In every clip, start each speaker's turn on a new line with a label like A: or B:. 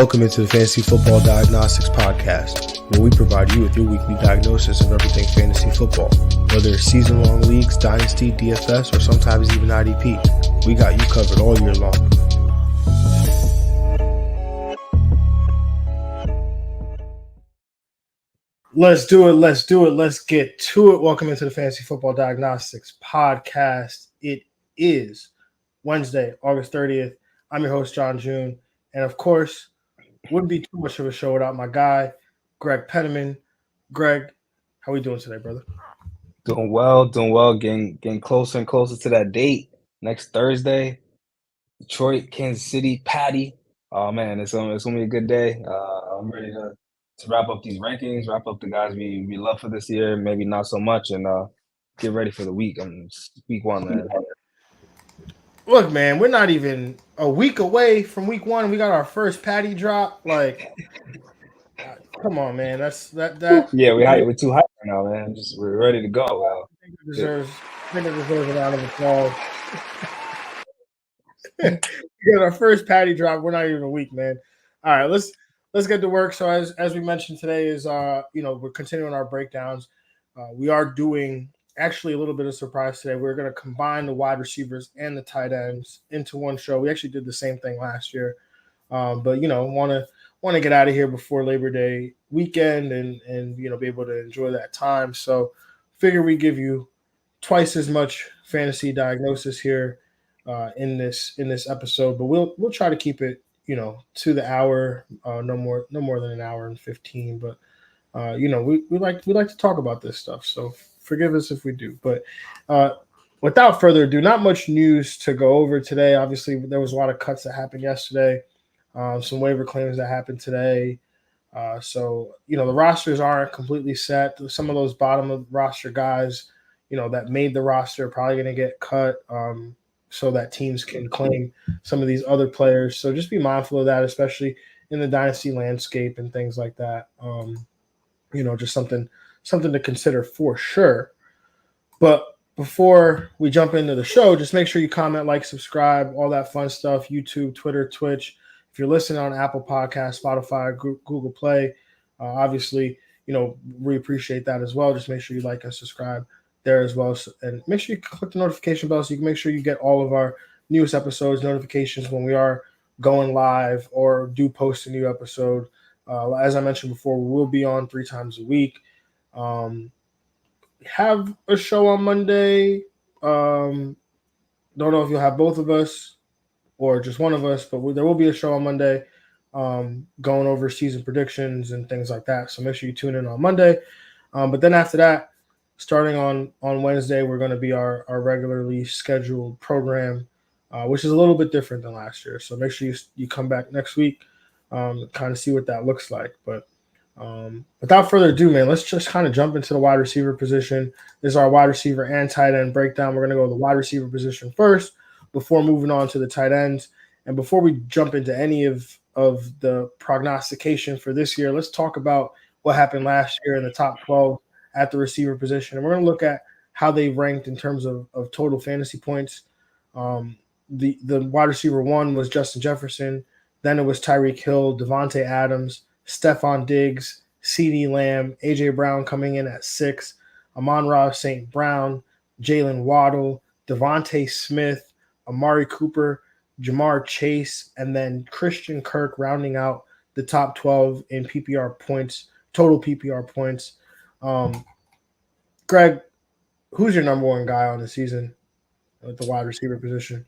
A: Welcome into the Fantasy Football Diagnostics Podcast, where we provide you with your weekly diagnosis of everything fantasy football. Whether it's season-long leagues, dynasty, DFS, or sometimes even IDP, we got you covered all year long. Let's do it. Let's get to it. Welcome into the Fantasy Football Diagnostics Podcast. It is Wednesday, August 30th. I'm your host, John June. And of course, wouldn't be too much of a show without my guy, Greg Penniman. Greg, how we doing today, brother?
B: Doing well. Getting closer and closer to that date next Thursday. Detroit, Kansas City, Patty. Oh man, it's gonna be a good day. I'm ready to wrap up these rankings, wrap up the guys we love for this year, maybe not so much, and get ready for the week. Week one, man.
A: Look, man, we're not even a week away from week one. We got our first Patty drop. Like, come on, man. That.
B: Yeah, we're too hyped right now, man. We're ready to go.
A: I think it deserves a round of applause. We got our first Patty drop. We're not even a week, man. All right, let's get to work. So as we mentioned today is we're continuing our breakdowns. We are doing actually a little bit of surprise today. We're going to combine the wide receivers and the tight ends into one show. We actually did the same thing last year, but want to get out of here before Labor Day weekend and be able to enjoy that time. So figure we give you twice as much fantasy diagnosis here in this episode, but we'll try to keep it to the hour, no more than an hour and 15. But we like to talk about this stuff, so forgive us if we do. But without further ado, not much news to go over today. Obviously, there was a lot of cuts that happened yesterday. Some waiver claims that happened today. So the rosters aren't completely set. Some of those bottom of roster guys, that made the roster are probably going to get cut so that teams can claim some of these other players. So just be mindful of that, especially in the dynasty landscape and things like that. Just something to consider for sure. But before we jump into the show, just make sure you comment, like, subscribe, all that fun stuff, YouTube, Twitter, Twitch. If you're listening on Apple Podcasts, Spotify, Google Play, obviously, we appreciate that as well. Just make sure you like and subscribe there as well. And make sure you click the notification bell so you can make sure you get all of our newest episodes, notifications when we are going live or do post a new episode. As I mentioned before, we will be on 3 times a week. Have a show on Monday. Don't know if you'll have both of us or just one of us, but there will be a show on Monday going over season predictions and things like that. So make sure you tune in on Monday. But then after that, starting on Wednesday, we're going to be our regularly scheduled program, which is a little bit different than last year. So make sure you come back next week, kind of see what that looks like. But without further ado, man, let's just kind of jump into the wide receiver position. This is our wide receiver and tight end breakdown. We're going to go to the wide receiver position first before moving on to the tight ends. And before we jump into any of the prognostication for this year, let's talk about what happened last year in the top 12 at the receiver position. And we're going to look at how they ranked in terms of total fantasy points. The wide receiver 1 was Justin Jefferson. Then it was Tyreek Hill, Devontae Adams, Stephon Diggs, CeeDee Lamb, A.J. Brown coming in at 6, Amon-Ra St. Brown, Jalen Waddle, Devontae Smith, Amari Cooper, Jamar Chase, and then Christian Kirk rounding out the top 12 in PPR points, total PPR points. Greg, who's your number one guy on the season at the wide receiver position?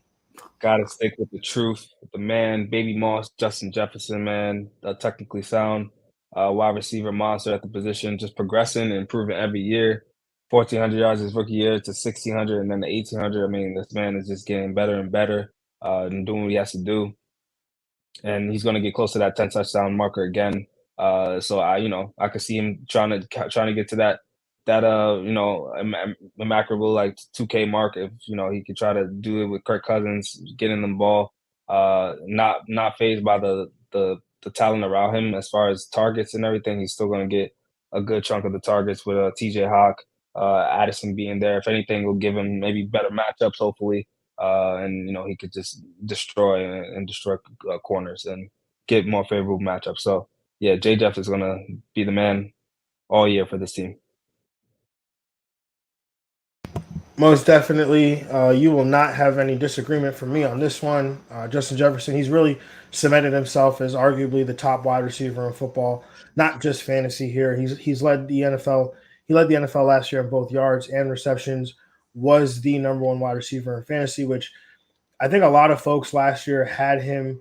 B: Gotta stick with the truth, with the man, baby Moss, Justin Jefferson, man, technically sound wide receiver monster at the position, just progressing and improving every year. 1,400 yards his rookie year to 1,600 and then to 1,800. I mean, this man is just getting better and better and doing what he has to do. And he's going to get close to that 10 touchdown marker again. So I could see him trying to get to that immaculable like 2K mark if he could try to do it with Kirk Cousins, getting them ball. Not fazed by the talent around him as far as targets and everything. He's still going to get a good chunk of the targets with TJ Hawk, Addison being there. If anything, will give him maybe better matchups, hopefully. And he could just destroy corners. And get more favorable matchups. So yeah, J Jeff is gonna be the man all year for this team.
A: Most definitely, you will not have any disagreement from me on this one. Justin Jefferson, he's really cemented himself as arguably the top wide receiver in football, not just fantasy here. He's led the NFL. He led the NFL last year in both yards and receptions. Was the number one wide receiver in fantasy, which I think a lot of folks last year had him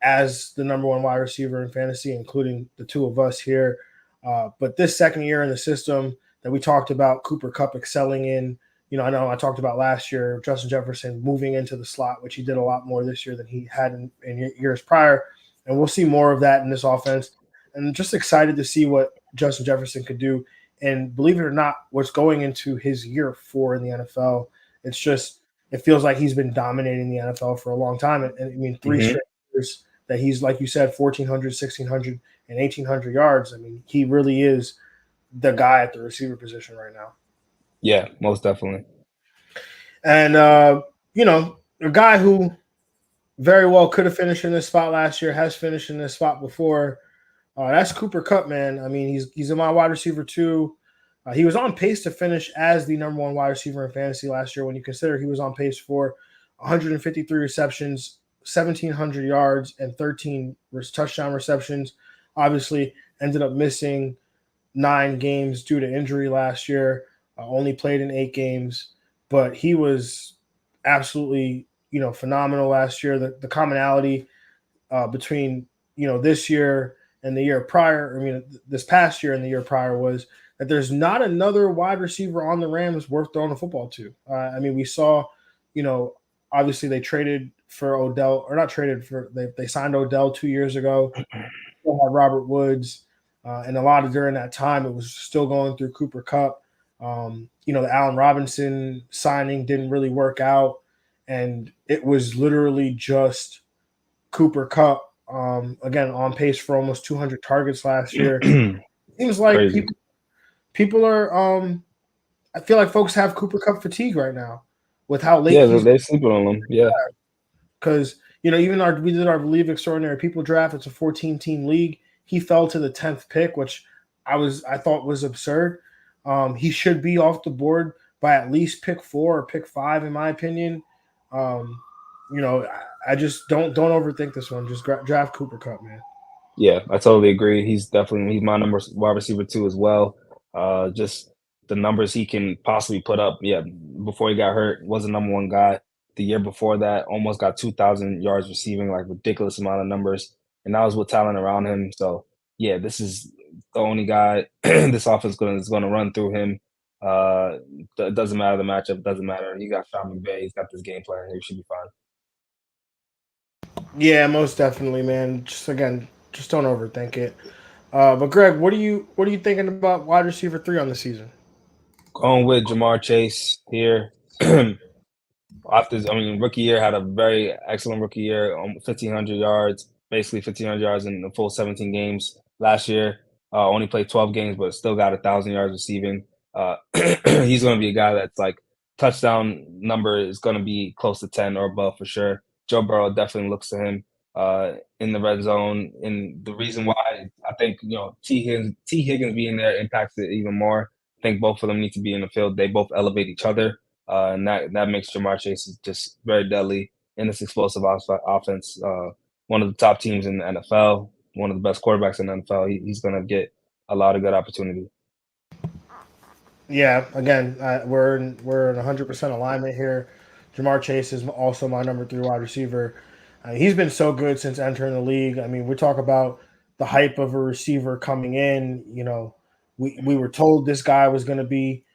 A: as the number one wide receiver in fantasy, including the two of us here. But this second year in the system that we talked about, Cooper Kupp excelling in, I know I talked about last year, Justin Jefferson moving into the slot, which he did a lot more this year than he had in years prior. And we'll see more of that in this offense. And just excited to see what Justin Jefferson could do. And believe it or not, what's going into his year 4 in the NFL, it's just it feels like he's been dominating the NFL for a long time. And I mean, 3
B: Mm-hmm.
A: straight years that he's, like you said, 1,400, 1,600, and 1,800 yards. I mean, he really is the guy at the receiver position right now.
B: Yeah, most definitely.
A: And, a guy who very well could have finished in this spot last year, has finished in this spot before. That's Cooper Kupp, man. I mean, he's in my wide receiver too. He was on pace to finish as the number one wide receiver in fantasy last year when you consider he was on pace for 153 receptions, 1,700 yards, and 13 touchdown receptions. Obviously, ended up missing 9 games due to injury last year. Only played in 8 games, but he was absolutely phenomenal last year. The commonality between this year and the year prior, this past year and the year prior, was that there's not another wide receiver on the Rams worth throwing the football to. We saw, obviously they traded for Odell, or not traded for, they signed Odell 2 years ago. Still had Robert Woods, and a lot of during that time it was still going through Cooper Kupp. The Allen Robinson signing didn't really work out, and it was literally just Cooper Kupp, again on pace for almost 200 targets last year. Seems like
B: Crazy.
A: people are. I feel like folks have Cooper Kupp fatigue right now with how late
B: Yeah,
A: he's,
B: they're sleeping on him. Yeah.
A: because even we did our Believe Extraordinary People draft. It's a 14-team league. He fell to the 10th pick, which I thought was absurd. He should be off the board by at least pick 4 or pick 5, in my opinion. I just don't overthink this one. Just draft Cooper Kupp, man.
B: Yeah, I totally agree. He's my number wide receiver too as well. Just the numbers he can possibly put up. Yeah, before he got hurt, was the number one guy. The year before that, almost got 2,000 yards receiving, like ridiculous amount of numbers, and that was with talent around him. So yeah, this is the only guy this offense is gonna run through him. It doesn't matter the matchup. Doesn't matter. He got Sean McVay. He's got this game plan. He should be fine.
A: Yeah, most definitely, man. Just again, just don't overthink it. But Greg, what are you thinking about wide receiver 3 on the season?
B: Going with Jamar Chase here. Rookie year had a very excellent rookie year, 1,500 yards, basically 1,500 yards in the full 17 games. Last year, only played 12 games, but still got 1,000 yards receiving. He's going to be a guy that's like touchdown number is going to be close to 10 or above for sure. Joe Burrow definitely looks to him in the red zone. And the reason why I think, T. Higgins being there impacts it even more. I think both of them need to be in the field. They both elevate each other. And that makes Jamar Chase just very deadly in this explosive offense. One of the top teams in the NFL, one of the best quarterbacks in the NFL. He's going to get a lot of good opportunity.
A: Yeah, again, we're in 100% alignment here. Jamar Chase is also my number 3 wide receiver. He's been so good since entering the league. We talk about the hype of a receiver coming in. We were told this guy was going to be,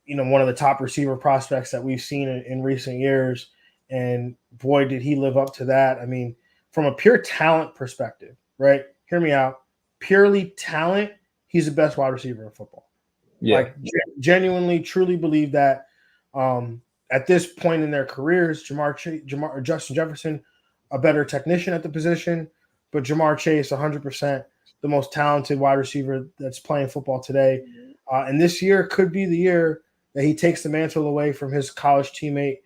A: one of the top receiver prospects that we've seen in recent years. And boy, did he live up to that. From a pure talent perspective, right? Hear me out. Purely talent, he's the best wide receiver in football.
B: Yeah.
A: Like genuinely, truly believe that. At this point in their careers, Justin Jefferson, a better technician at the position, but Jamar Chase, 100% the most talented wide receiver that's playing football today. And this year could be the year that he takes the mantle away from his college teammate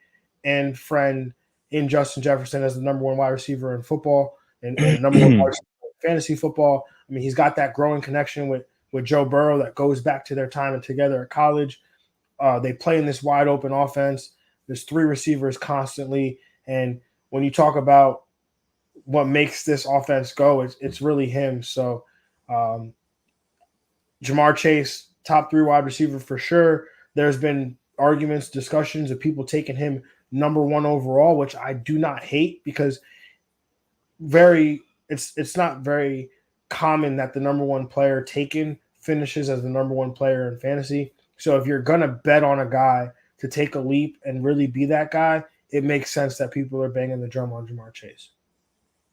A: and friend in Justin Jefferson as the number 1 wide receiver in football. and number one fantasy football. I mean, he's got that growing connection with Joe Burrow that goes back to their time together at college. They play in this wide open offense. There's 3 receivers constantly, and when you talk about what makes this offense go, it's really him. So, Jamar Chase, top 3 wide receiver for sure. There's been arguments, discussions of people taking him number 1 overall, which I do not hate because it's not very common that the number 1 player taken finishes as the number 1 player in fantasy. So if you're gonna bet on a guy to take a leap and really be that guy, it makes sense that people are banging the drum on Jamar Chase.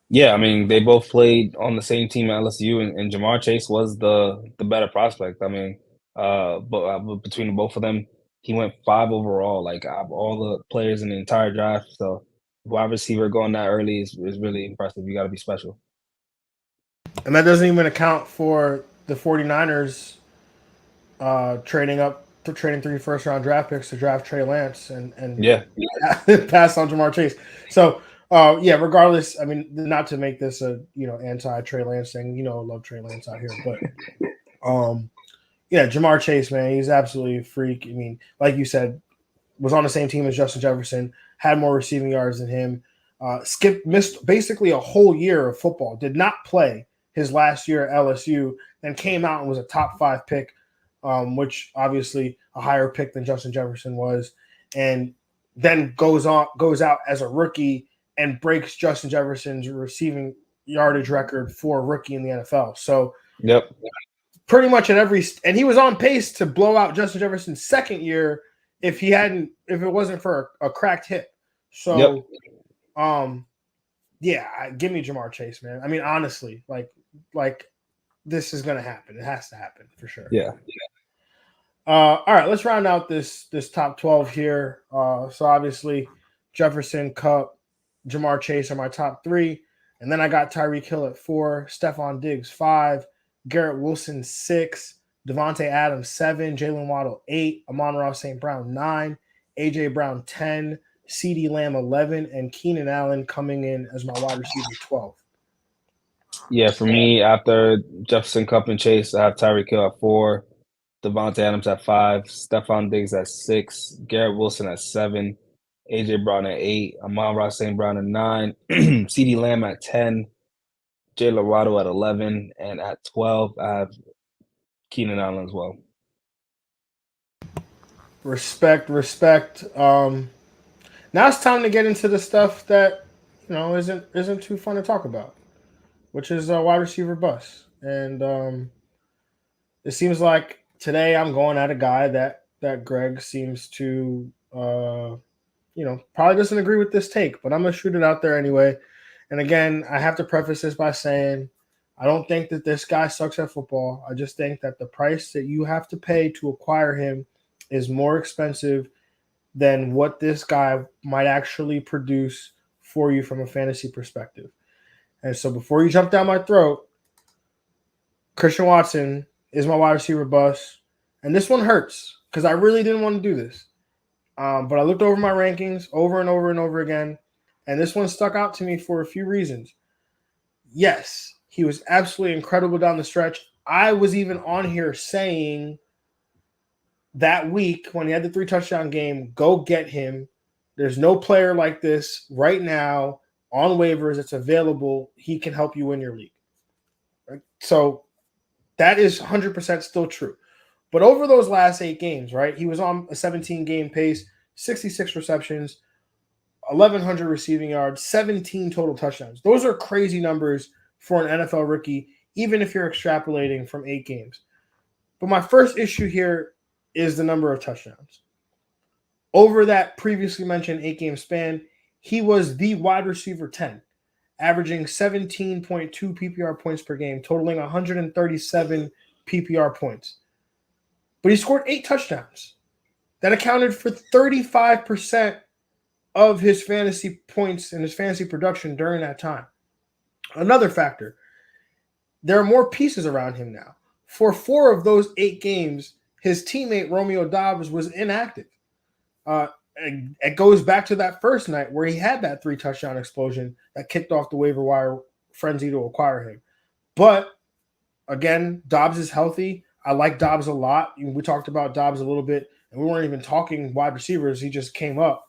B: Yeah, I mean, they both played on the same team at LSU, and Jamar Chase was the better prospect. I mean, but between both of them, he went 5 overall, like, out of all the players in the entire draft, so wide receiver going that early is really impressive. You gotta be special.
A: And that doesn't even account for the 49ers trading 3 first-round draft picks to draft Trey Lance and
B: Yeah.
A: pass on Jamar Chase. So, yeah, regardless, I mean, not to make this a anti-Trey Lance thing, I love Trey Lance out here, but yeah, Jamar Chase, man, he's absolutely a freak. I mean, like you said, was on the same team as Justin Jefferson, had more receiving yards than him. Missed basically a whole year of football. Did not play his last year at LSU, then came out and was a top 5 pick, which obviously a higher pick than Justin Jefferson was, and then goes out as a rookie and breaks Justin Jefferson's receiving yardage record for a rookie in the NFL. So,
B: Yep.
A: pretty much and he was on pace to blow out Justin Jefferson's second year if it wasn't for a cracked hip. So, yeah, give me Jamar Chase, man. I mean, honestly, like this is gonna happen. It has to happen for sure.
B: Yeah.
A: All right, let's round out this top 12 here. So obviously, Jefferson, Kupp, Jamar Chase are my top 3, and then I got Tyreek Hill at 4, Stephon Diggs 5, Garrett Wilson 6, Devontae Adams 7, Jalen Waddle 8, Amon-Ra St. Brown 9, AJ Brown 10, CeeDee Lamb 11, and Keenan Allen coming in as my wide receiver 12.
B: Yeah, for me, after Jefferson, Kupp, and Chase, I have Tyreek Hill at 4, Devontae Adams at 5, Stephon Diggs at 6, Garrett Wilson at 7, AJ Brown at 8, Amon-Ra St. Brown at 9, CeeDee Lamb at 10, Jalen Waddle at 11, and at 12, I have Keenan Allen as well.
A: Respect. Now it's time to get into the stuff that isn't too fun to talk about, which is wide receiver bust. And it seems like today I'm going at a guy that Greg seems to probably doesn't agree with this take, but I'm gonna shoot it out there anyway. And again, I have to preface this by saying I don't think that this guy sucks at football. I just think that the price that you have to pay to acquire him is more expensive than what this guy might actually produce for you from a fantasy perspective. And so before you jump down my throat, Christian Watson is my wide receiver bust. And this one hurts because I really didn't want to do this. But I looked over my rankings over and over and over again, and this one stuck out to me for a few reasons. Yes, he was absolutely incredible down the stretch. I was even on here saying that week when he had the 3 touchdown game, go get him. There's no player like this right now on waivers that's available. He can help you win your league. Right? So that is 100% still true. But over those last 8 games, right, he was on a 17-game pace, 66 receptions, 1,100 receiving yards, 17 total touchdowns. Those are crazy numbers for an NFL rookie, even if you're extrapolating from 8 games. But my first issue here is the number of touchdowns. Over that previously mentioned 8-game span, he was the wide receiver 10, averaging 17.2 PPR points per game, totaling 137 PPR points. But he scored 8 touchdowns. That accounted for 35% of his fantasy points and his fantasy production during that time. Another factor, there are more pieces around him now. For 4 of those 8 games, his teammate Romeo Doubs was inactive. It goes back to that first night where he had that 3 touchdown explosion that kicked off the waiver wire frenzy to acquire him. But again, Dobbs is healthy. I like Dobbs a lot. We talked about Dobbs a little bit, and we weren't even talking wide receivers. He just came up.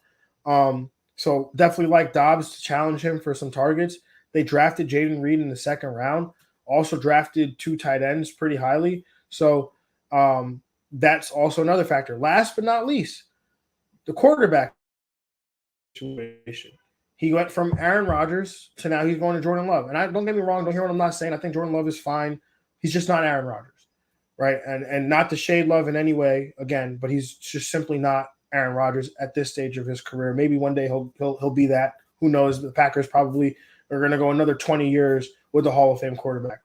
A: So definitely like Dobbs to challenge him for some targets. They drafted Jaden Reed in the second round. Also drafted 2 tight ends pretty highly. So that's also another factor. Last but not least, the quarterback situation. He went from Aaron Rodgers to now he's going to Jordan Love. And don't get me wrong, don't hear what I'm not saying. I think Jordan Love is fine. He's just not Aaron Rodgers, right? And not to shade Love in any way again, but he's just simply not Aaron Rodgers at this stage of his career. Maybe one day he'll be that. Who knows? The Packers probably are going to go another 20 years with a Hall of Fame quarterback.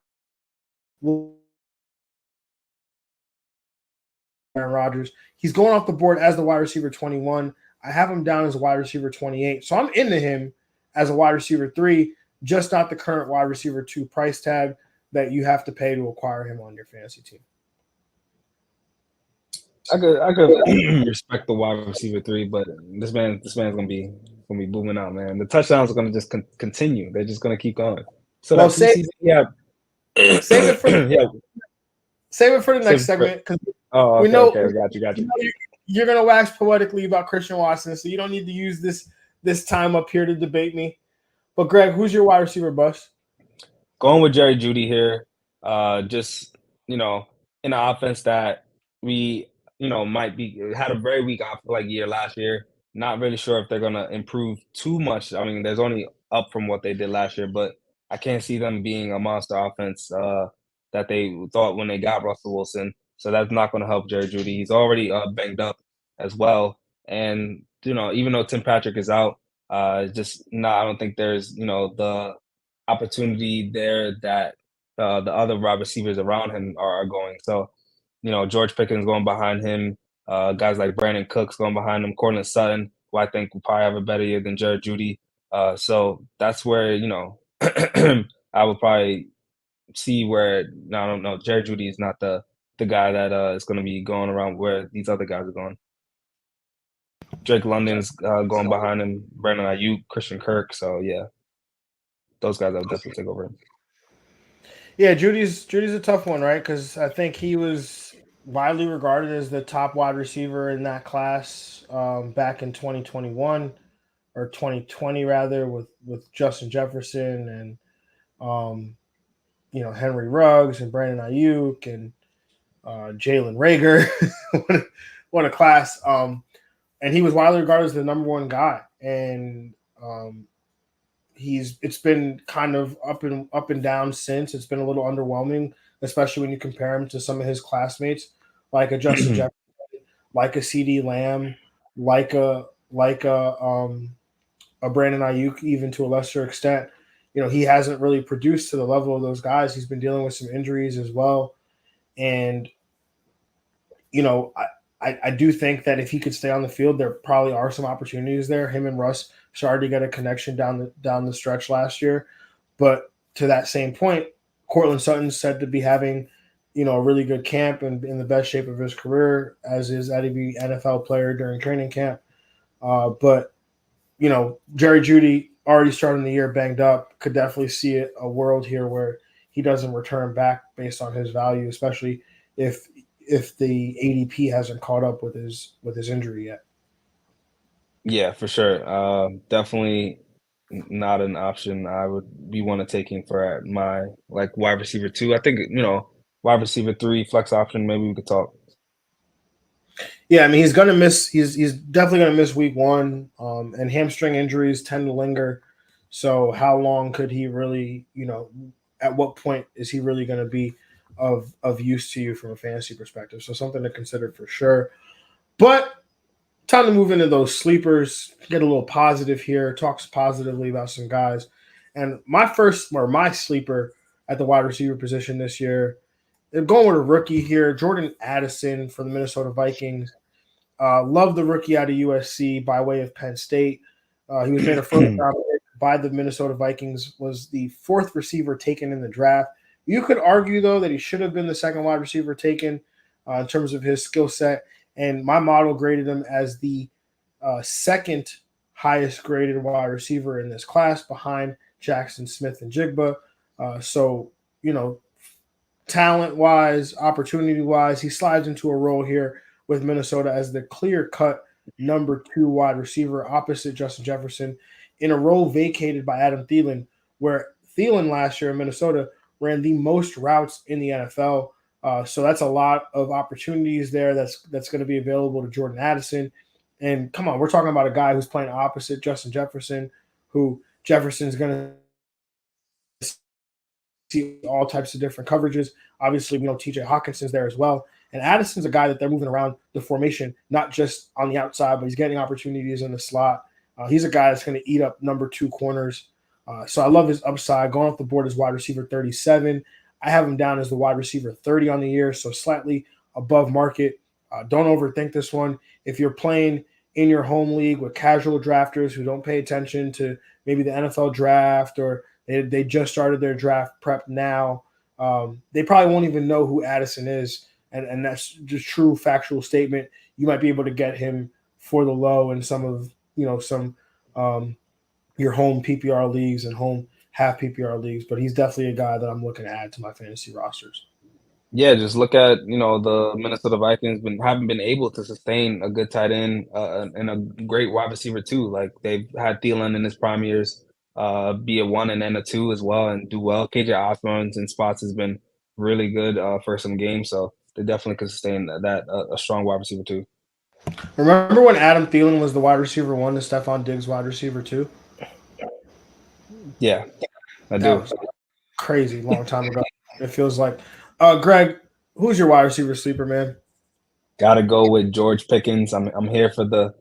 A: Aaron Rodgers. He's going off the board as the wide receiver 21. I have him down as a wide receiver 28. So I'm into him as a wide receiver 3, just not the current wide receiver 2 price tag that you have to pay to acquire him on your fantasy team.
B: I could respect the wide receiver 3, but this man's gonna be booming out, man. The touchdowns are gonna just continue. They're just gonna keep going. So
A: well,
B: that preseason,
A: save it for save it for the next segment because we know.
B: Okay, got you.
A: You're gonna wax poetically about Christian Watson, so you don't need to use this time up here to debate me. But Greg, who's your wide receiver bust?
B: Going with Jerry Jeudy here. Just in an offense that we might be had a very weak year last year. Not really sure if they're gonna improve too much. I mean, there's only up from what they did last year, but I can't see them being a monster offense that they thought when they got Russell Wilson. So that's not going to help Jerry Jeudy. He's already banged up as well, and even though Tim Patrick is out, just not. I don't think there's the opportunity there that the other wide receivers around him are going. So, George Pickens going behind him, guys like Brandon Cooks going behind him, Cortland Sutton, who I think will probably have a better year than Jared Jeudy. So that's where, I would probably see where, I don't know, Jared Jeudy is not the guy that is going to be going around where these other guys are going. Drake London's going behind him, Brandon Ayuk, Christian Kirk. So, yeah, those guys I would definitely take over him.
A: Yeah, Judy's a tough one, right? Because I think he was widely regarded as the top wide receiver in that class back in 2021 or 2020 rather, with Justin Jefferson and Henry Ruggs and Brandon Ayuk and Jalen Reagor. What a class! And he was widely regarded as the number 1 guy, and it's been kind of up and down since. It's been a little underwhelming, especially when you compare him to some of his classmates, like a Justin Jefferson, like a CD Lamb, like a Brandon Ayuk, even to a lesser extent. He hasn't really produced to the level of those guys. He's been dealing with some injuries as well, and I do think that if he could stay on the field, there probably are some opportunities there. Him and Russ started to get a connection down the stretch last year. But to that same point, Cortland Sutton's said to be having, a really good camp and in the best shape of his career, as is every NFL player during training camp. But Jerry Jeudy already starting the year banged up. Could definitely see a world here where he doesn't return back based on his value, especially if the ADP hasn't caught up with his injury yet.
B: Yeah, for sure. Definitely not an option I would be want to taking for my wide receiver 2. I think wide receiver 3 flex option. Maybe we could talk.
A: Yeah, I mean he's gonna miss. He's definitely gonna miss week 1. And hamstring injuries tend to linger. So how long could he really? At what point is he really going to be of use to you from a fantasy perspective? So something to consider for sure. But time to move into those sleepers, get a little positive here, talks positively about some guys. And my sleeper at the wide receiver position this year, they're going with a rookie here, Jordan Addison for the Minnesota Vikings. Love the rookie out of USC by way of Penn State. He was made a first round pick by the Minnesota Vikings, was the 4th receiver taken in the draft. You could argue, though, that he should have been the 2nd wide receiver taken in terms of his skill set. And my model graded him as the 2nd highest graded wide receiver in this class behind Jackson Smith and Jigba. So, you know, talent wise, opportunity wise, he slides into a role here with Minnesota as the clear cut number two wide receiver opposite Justin Jefferson in a role vacated by Adam Thielen, where Thielen last year in Minnesota ran the most routes in the NFL. So that's a lot of opportunities there. That's going to be available to Jordan Addison. And come on, we're talking about a guy who's playing opposite Justin Jefferson, who Jefferson's going to see all types of different coverages. Obviously, we know TJ Hawkinson's there as well. And Addison's a guy that they're moving around the formation, not just on the outside, but he's getting opportunities in the slot. He's a guy that's going to eat up number two corners. So I love his upside. Going off the board as wide receiver 37. I have him down as the wide receiver 30 on the year, so slightly above market. Don't overthink this one. If you're playing in your home league with casual drafters who don't pay attention to maybe the NFL draft, or they just started their draft prep now, they probably won't even know who Addison is. And that's just true factual statement. You might be able to get him for the low in some of, some um, your home PPR leagues and home half PPR leagues, but he's definitely a guy that I'm looking to add to my fantasy rosters.
B: Yeah, just look at, the Minnesota Vikings haven't been able to sustain a good tight end, and a great wide receiver too. Like they've had Thielen in his prime years, be a one and then a two as well and do well. KJ Osborne's in spots has been really good for some games, so they definitely could sustain a strong wide receiver too.
A: Remember when Adam Thielen was the wide receiver one to Stephon Diggs wide receiver two?
B: Yeah, I
A: That
B: do.
A: was crazy long time ago. It feels like. Greg, who's your wide receiver sleeper, man?
B: Got to go with George Pickens. I'm here for the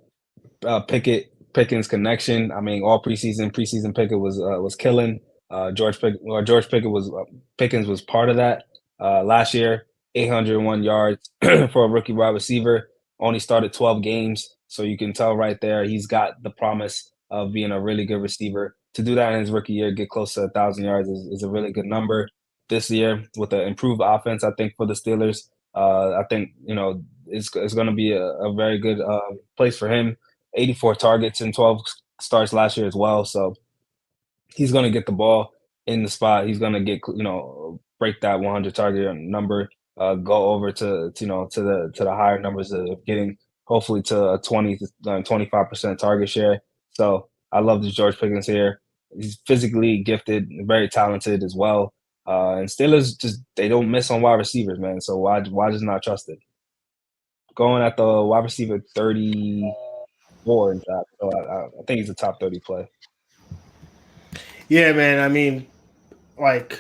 B: Pickens connection. I mean, all preseason Pickett was killing. George Pickett was Pickens was part of that. Last year, 801 yards for a rookie wide receiver. Only started 12 games, so you can tell right there he's got the promise of being a really good receiver. To do that in his rookie year, get close to 1,000 yards is a really good number. This year, with the improved offense, I think for the Steelers, I think it's going to be a very good place for him. 84 targets and 12 starts last year as well. So he's going to get the ball in the spot. He's going to get, break that 100 target number, go over to the higher numbers of getting hopefully to a 20 to 25% target share. So I love this George Pickens here. He's physically gifted, very talented as well. And Steelers they don't miss on wide receivers, man. So why just not trust it? Going at the wide receiver 34 in draft. So I think he's a top 30 play.
A: Yeah, man. I mean, like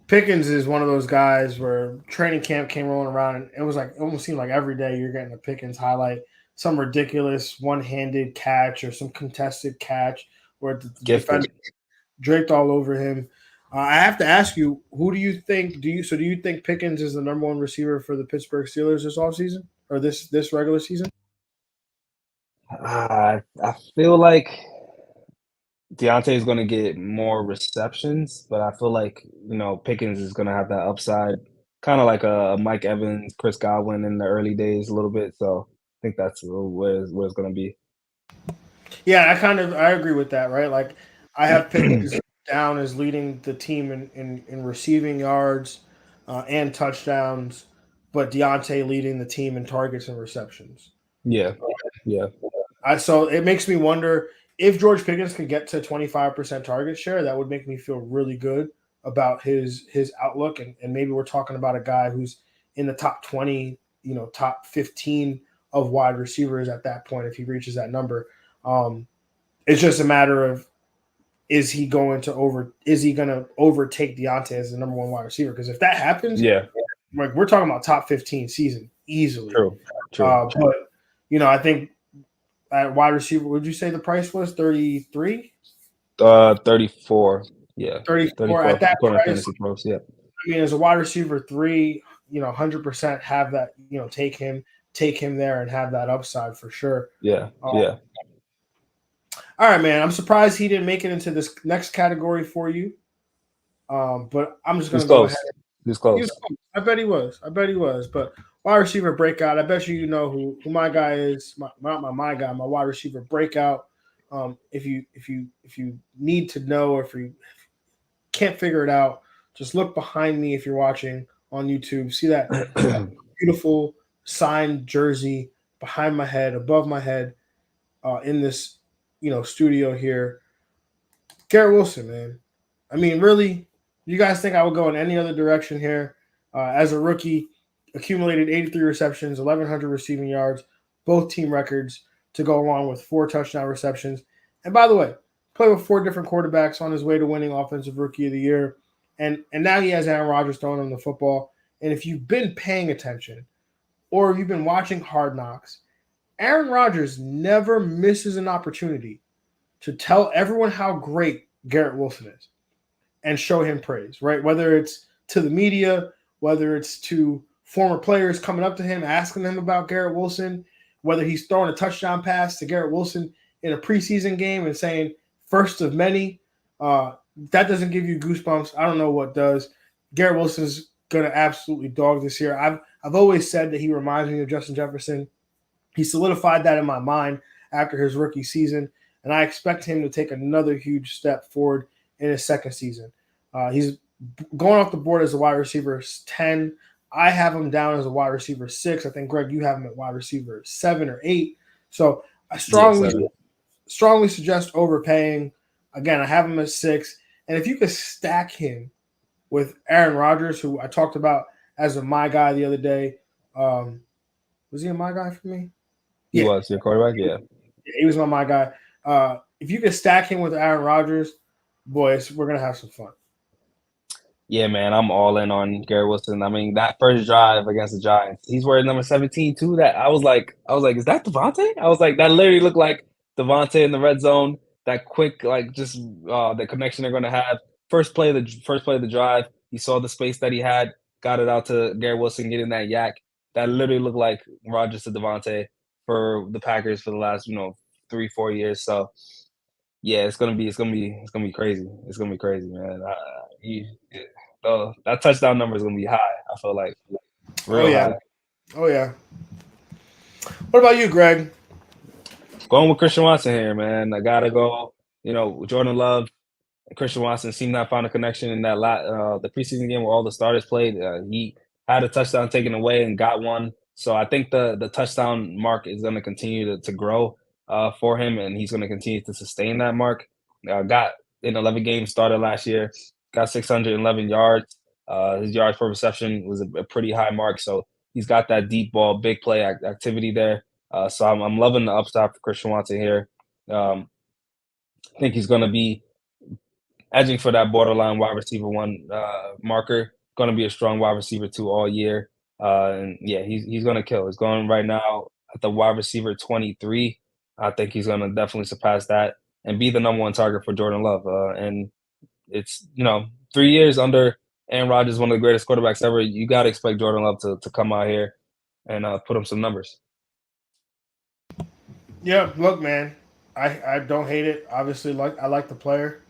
A: Pickens is one of those guys where training camp came rolling around, and it was like it almost seemed like every day you're getting a Pickens highlight, some ridiculous one-handed catch or some contested catch where the
B: Gifted.
A: defender draped all over him. I have to ask you, who do you think? Do you think Pickens is the number one receiver for the Pittsburgh Steelers this offseason or this regular season?
B: I feel like Deontay is going to get more receptions, but I feel like Pickens is going to have that upside, kind of like a Mike Evans, Chris Godwin in the early days a little bit. So I think that's where it's going to be.
A: Yeah, I agree with that. Right, like I have Pickens down as leading the team in receiving yards and touchdowns, but Deontay leading the team in targets and receptions.
B: Yeah, yeah,
A: So it makes me wonder if George Pickens could get to 25% target share. That would make me feel really good about his outlook, and maybe we're talking about a guy who's in the top 20, top 15 of wide receivers at that point if he reaches that number. Um, it's just a matter of is he going to overtake Deontay as the number one wide receiver? Because if that happens,
B: yeah.
A: like we're talking about top 15 season easily.
B: True, true.
A: But I think at wide receiver, would you say the price was 33?
B: 34. Yeah,
A: 34
B: 34
A: at that
B: according to
A: price.
B: Fantasy Pros. Yeah,
A: I mean, as a wide receiver three, 100% have that, take him there and have that upside for sure.
B: yeah,
A: Um,
B: yeah.
A: all right, man. I'm surprised he didn't make it into this next category for you. But I'm just
B: He's
A: gonna go ahead.
B: close. He's
A: He was
B: close.
A: close. I bet he was. I bet he was. But wide receiver breakout. I bet you know who my guy is. My guy. My wide receiver breakout. If you need to know, or if you can't figure it out, just look behind me if you're watching on YouTube. See that beautiful signed jersey behind my head, above my head, in this, studio here. Garrett Wilson, man. I mean, really, you guys think I would go in any other direction here? As a rookie, accumulated 83 receptions, 1,100 receiving yards, both team records to go along with 4 touchdown receptions. And by the way, played with 4 different quarterbacks on his way to winning Offensive Rookie of the Year. And now he has Aaron Rodgers throwing him the football. And if you've been paying attention or if you've been watching Hard Knocks, Aaron Rodgers never misses an opportunity to tell everyone how great Garrett Wilson is and show him praise, right? Whether it's to the media, whether it's to former players coming up to him, asking him about Garrett Wilson, whether he's throwing a touchdown pass to Garrett Wilson in a preseason game and saying, first of many, that doesn't give you goosebumps. I don't know what does. Garrett Wilson's going to absolutely dog this year. I've always said that he reminds me of Justin Jefferson. He solidified that in my mind after his rookie season, and I expect him to take another huge step forward in his second season. He's going off the board as a wide receiver 10. I have him down as a wide receiver 6. I think, Greg, you have him at wide receiver 7 or 8. So I strongly suggest overpaying. Again, I have him at 6. And if you could stack him with Aaron Rodgers, who I talked about as a my guy the other day, was he a my guy for me?
B: He was your quarterback, yeah.
A: He was my guy. If you could stack him with Aaron Rodgers, boys, we're gonna have some fun.
B: Yeah, man, I'm all in on Garrett Wilson. I mean, that first drive against the Giants, he's wearing number 17 too. That I was like, is that Devontae? I was like, that literally looked like Devontae in the red zone. That quick, like, just the connection they're gonna have. First play of the drive, you saw the space that he had, got it out to Garrett Wilson, getting that yak. That literally looked like Rodgers to Devontae for the Packers for the last 3-4 years. So yeah, it's gonna be crazy. It's gonna be crazy, man. That touchdown number is gonna be high. I feel like real high.
A: Oh yeah. What about you, Greg?
B: Going with Christian Watson here, man. I gotta go. Jordan Love, Christian Watson seemed to have found a connection in that the preseason game where all the starters played. He had a touchdown taken away and got one. So I think the touchdown mark is going to continue to grow for him, and he's going to continue to sustain that mark. Got in 11 games, started last year, got 611 yards. His yards per reception was a pretty high mark. So he's got that deep ball, big play activity there. So I'm loving the upside for Christian Watson here. I think he's going to be edging for that borderline wide receiver 1 marker. Going to be a strong wide receiver 2 all year. And yeah, he's going to kill. He's going right now at the wide receiver 23. I think he's going to definitely surpass that and be the number 1 target for Jordan Love. And it's 3 years under Aaron Rodgers, one of the greatest quarterbacks ever. You got to expect Jordan Love to come out here and put up some numbers.
A: Yeah, look, man, I don't hate it. Obviously, I like the player.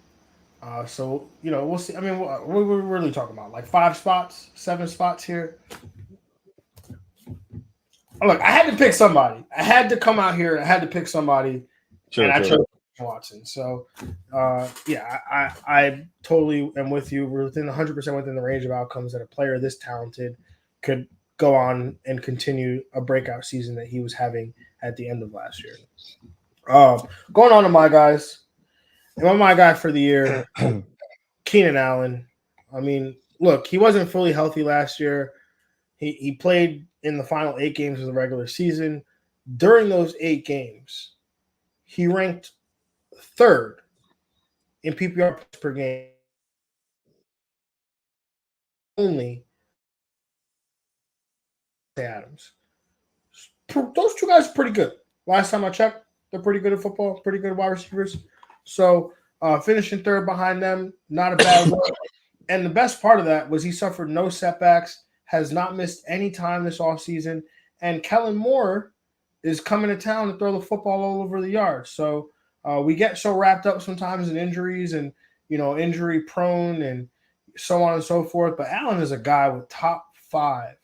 A: So we'll see. I mean, what we're really talking about, like 5 spots, 7 spots here. Oh, look, I had to pick somebody. I had to come out here. I had to pick somebody, and I chose Watson. So, yeah, I totally am with you. We're within 100% within the range of outcomes that a player this talented could go on and continue a breakout season that he was having at the end of last year. Going on to my guys. And my guy for the year, Keenan Allen. I mean, look, he wasn't fully healthy last year. He played in the final 8 games of the regular season. During those 8 games, he ranked 3rd in PPR per game. Only Adams. Those 2 guys are pretty good. Last time I checked, they're pretty good at football, pretty good wide receivers. So finishing 3rd behind them, not a bad work. And the best part of that was he suffered no setbacks, has not missed any time this offseason. And Kellen Moore is coming to town to throw the football all over the yard. So we get so wrapped up sometimes in injuries and, injury prone and so on and so forth. But Allen is a guy with top 5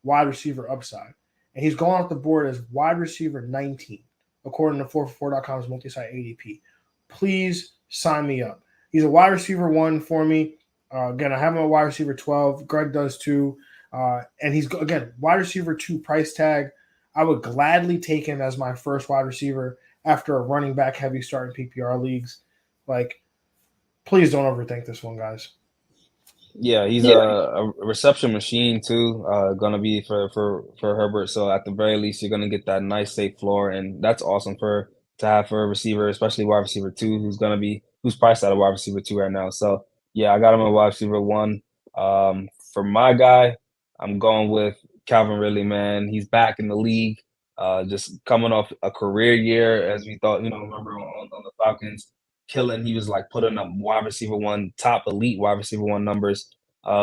A: wide receiver upside. And he's going off the board as wide receiver 19, according to 444.com's multi-site ADP. Please sign me up. He's a wide receiver 1 for me. Again, I have him at wide receiver 12. Greg does too. And he's, again, wide receiver 2 price tag. I would gladly take him as my first wide receiver after a running back heavy start in PPR leagues. Like, please don't overthink this one, guys.
B: Yeah, he's a reception machine too. Gonna be for Herbert. So at the very least, you're gonna get that nice safe floor, and that's awesome for to have for a receiver, especially wide receiver two, who's priced at a wide receiver two right now. So yeah, I got him a wide receiver one. For my guy, I'm going with Calvin Ridley. Man, he's back in the league. Just coming off a career year, as we thought. Remember on the Falcons killing. He was like putting up wide receiver one, top elite wide receiver one numbers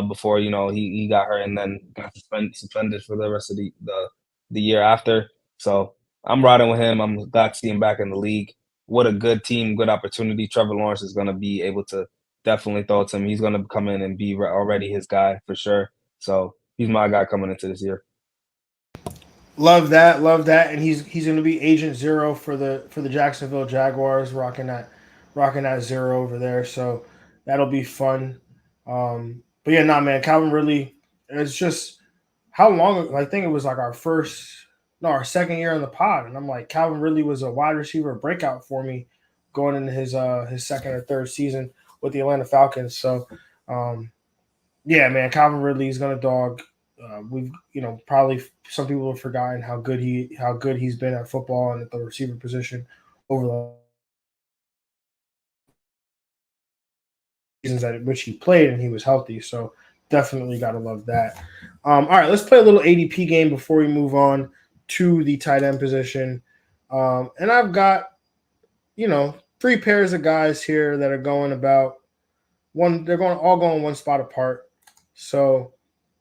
B: before he got hurt and then got suspended for the rest of the year after. So I'm riding with him. I'm glad to see him back in the league. What a good team, good opportunity. Trevor Lawrence is going to be able to definitely throw it to him. He's going to come in and be already his guy for sure. So he's my guy coming into this year.
A: Love that, and he's going to be Agent Zero for the Jacksonville Jaguars, rocking that zero over there. So that'll be fun. But yeah, nah, man, Calvin Ridley. It's just how long? I think it was like our second year in the pod, and I'm like, Calvin Ridley was a wide receiver breakout for me going into his second or third season with the Atlanta Falcons. So um, yeah, man, Calvin Ridley is gonna dog. We've probably some people have forgotten how good he's been at football and at the receiver position over the seasons at which he played and he was healthy. So definitely got to love that. All right, let's play a little ADP game before we move on to the tight end position. And I've got three pairs of guys here that are going about one. They're going all going one spot apart. So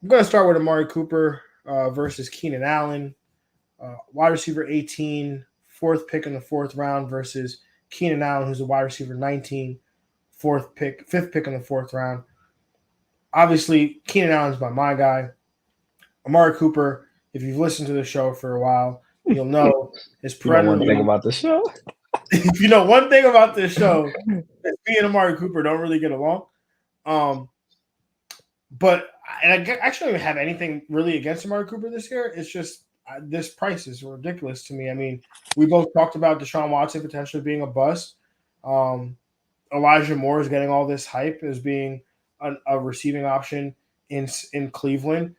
A: I'm going to start with Amari Cooper versus Keenan Allen, wide receiver 18, fourth pick in the fourth round versus Keenan Allen, who's a wide receiver 19, fifth pick in the fourth round. Obviously, Keenan Allen's my guy. Amari Cooper, if you've listened to the show for a while, you'll know his
B: One thing about the show.
A: If you know one thing about this show, is me and Amari Cooper don't really get along. But I actually don't even have anything really against Amari Cooper this year. It's just this price is ridiculous to me. I mean, we both talked about Deshaun Watson potentially being a bust. Elijah Moore is getting all this hype as being a receiving option in Cleveland.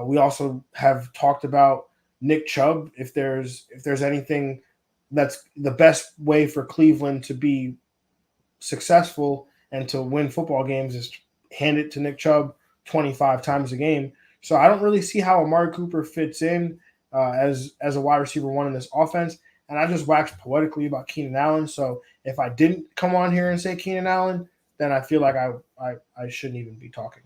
A: We also have talked about Nick Chubb. If there's anything that's the best way for Cleveland to be successful and to win football games is hand it to Nick Chubb 25 times a game. So I don't really see how Amari Cooper fits in as a wide receiver one in this offense. And I just waxed poetically about Keenan Allen. So if I didn't come on here and say Keenan Allen, then I feel like I shouldn't even be talking.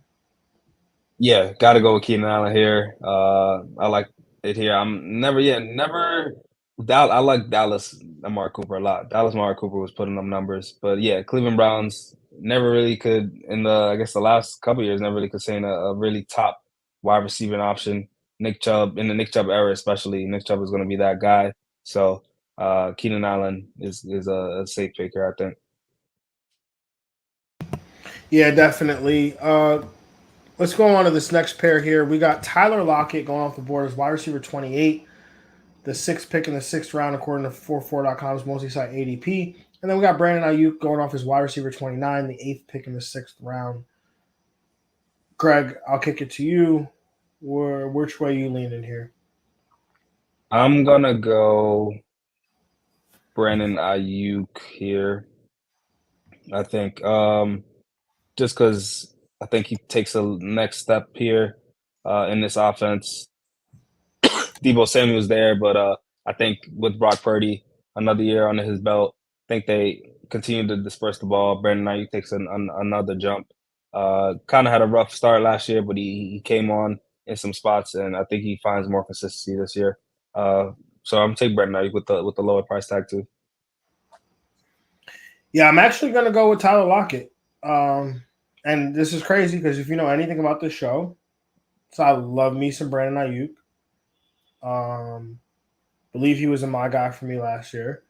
B: Yeah, got to go with Keenan Allen here. I like it here. I'm never. I like Dallas Amari Cooper a lot. Dallas Amari Cooper was putting up numbers, but yeah, Cleveland Browns never really could in I guess the last couple years never really could say a really top wide receiving option. Nick Chubb in the Nick Chubb era, especially Nick Chubb is going to be that guy. So Keenan Allen is a safe pick here, I think.
A: Yeah, definitely. Let's go on to this next pair here. We got Tyler Lockett going off the board as wide receiver 28, the sixth pick in the sixth round, according to 44.com's multi-site ADP. And then we got Brandon Ayuk going off as wide receiver 29, the eighth pick in the sixth round. Greg, I'll kick it to you. Which way you leaning here?
B: I'm gonna go Brandon Ayuk here. I think just because I think he takes a next step here in this offense. Debo Samuel's there, but I think with Brock Purdy, another year under his belt, I think they continue to disperse the ball. Brandon Ayuk takes another jump. Kind of had a rough start last year, but he came on in some spots, and I think he finds more consistency this year. So I'm taking Brandon Ayuk with the lower price tag too.
A: Yeah, I'm actually going to go with Tyler Lockett. And this is crazy because if you know anything about this show, so I love me some Brandon Ayuk. Believe he was a my guy for me last year.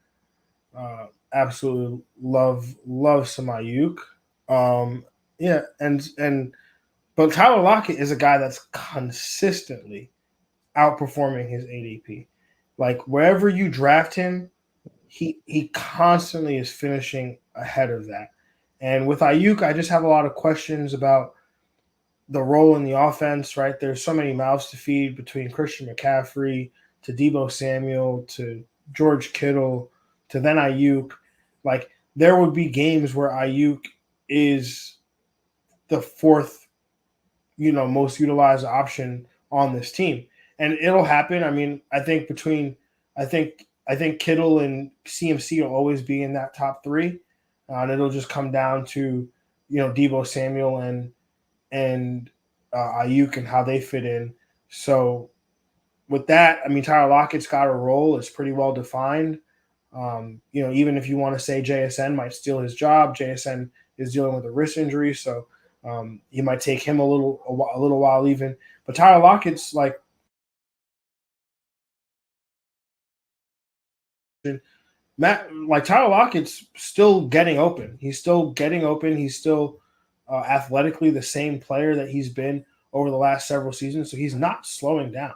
A: Absolutely love some Ayuk. Yeah, but Tyler Lockett is a guy that's consistently outperforming his ADP. Like wherever you draft him, he constantly is finishing ahead of that. And with Ayuk, I just have a lot of questions about the role in the offense. Right, there's so many mouths to feed between Christian McCaffrey to Debo Samuel to George Kittle to then Ayuk. Like there would be games where Ayuk is the fourth, most utilized option on this team, and it'll happen. I mean, I think Kittle and CMC will always be in that top three, and it'll just come down to Debo Samuel and Ayuk and how they fit in. So with that, I mean Tyler Lockett's got a role; it's pretty well defined. Even if you want to say JSN might steal his job, JSN is dealing with a wrist injury, so you might take him a little while even. But Tyler Lockett's like Tyler Lockett's still getting open. He's still getting open. He's still athletically the same player that he's been over the last several seasons. So he's not slowing down.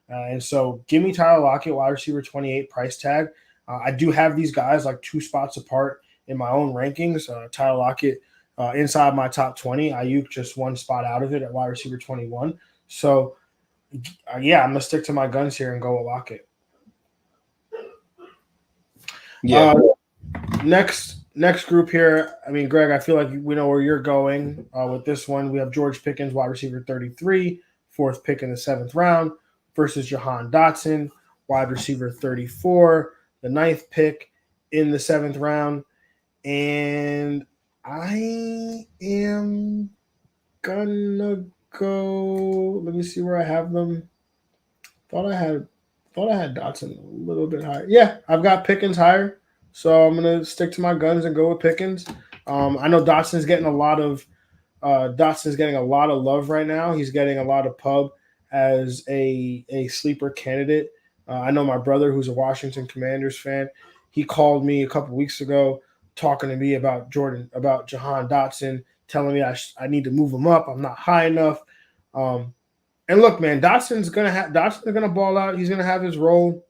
A: And so give me Tyler Lockett, wide receiver 28 price tag. I do have these guys like two spots apart in my own rankings. Tyler Lockett inside my top 20. Ayuk just one spot out of it at wide receiver 21. So yeah, I'm gonna stick to my guns here and go with Lockett.
B: Yeah,
A: Uh, next group here. I mean, Greg, I feel like we know where you're going with this one. We have George Pickens, wide receiver 33, fourth pick in the seventh round, versus Jahan Dotson, wide receiver 34, the ninth pick in the seventh round. And I am gonna go. Let me see where I have them. Thought I had thought I had Dotson a little bit higher. Yeah, I've got Pickens higher, so I'm gonna stick to my guns and go with Pickens. I know Dotson's getting a lot of love right now. He's getting a lot of pub as a sleeper candidate. I know my brother, who's a Washington Commanders fan, he called me a couple weeks ago talking to me about Jahan Dotson, telling me I need to move him up. I'm not high enough. Um, and look, man, Dotson's gonna ball out. He's gonna have his role.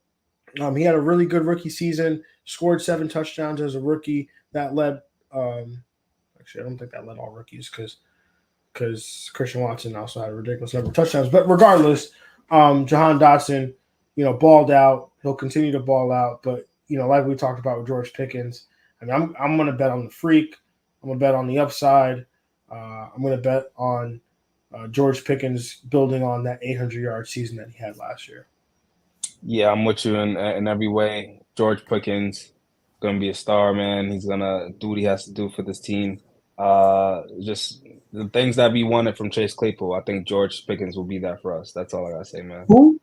A: He had a really good rookie season. Scored 7 touchdowns as a rookie. That led. Actually, I don't think that led all rookies because Christian Watson also had a ridiculous number of touchdowns. But regardless, Jahan Dotson, balled out. He'll continue to ball out. But like we talked about with George Pickens, I mean, I'm gonna bet on the freak. I'm gonna bet on the upside. I'm gonna bet on George Pickens building on that 800-yard season that he had last year.
B: yeah, I'm with you in every way. George Pickens gonna be a star, man. He's gonna do what he has to do for this team. Just the things that we wanted from Chase Claypool. I think George Pickens will be that for us. That's all I gotta say, man.
A: Who?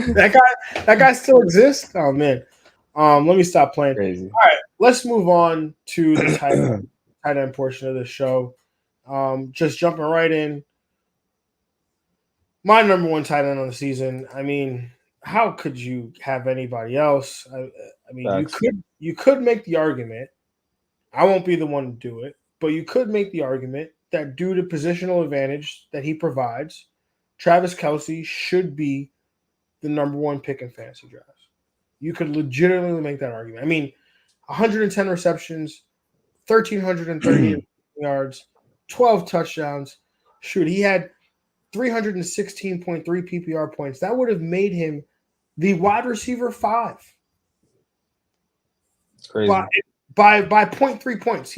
A: that guy still exists. Oh man. Let me stop playing.
B: Crazy.
A: All right, let's move on to the tight end portion of the show. Just jumping right in. My number one tight end on the season. I mean, how could you have anybody else? I mean, you
B: Facts.
A: could make the argument. I won't be the one to do it, but you could make the argument that due to positional advantage that he provides, Travis Kelsey should be the number one pick in fantasy drafts. You could legitimately make that argument. I mean, 110 receptions, 1,330 yards, 12 touchdowns. Shoot, he had 316.3 PPR points. That would have made him the wide receiver 5
B: It's crazy.
A: by 0.3 points.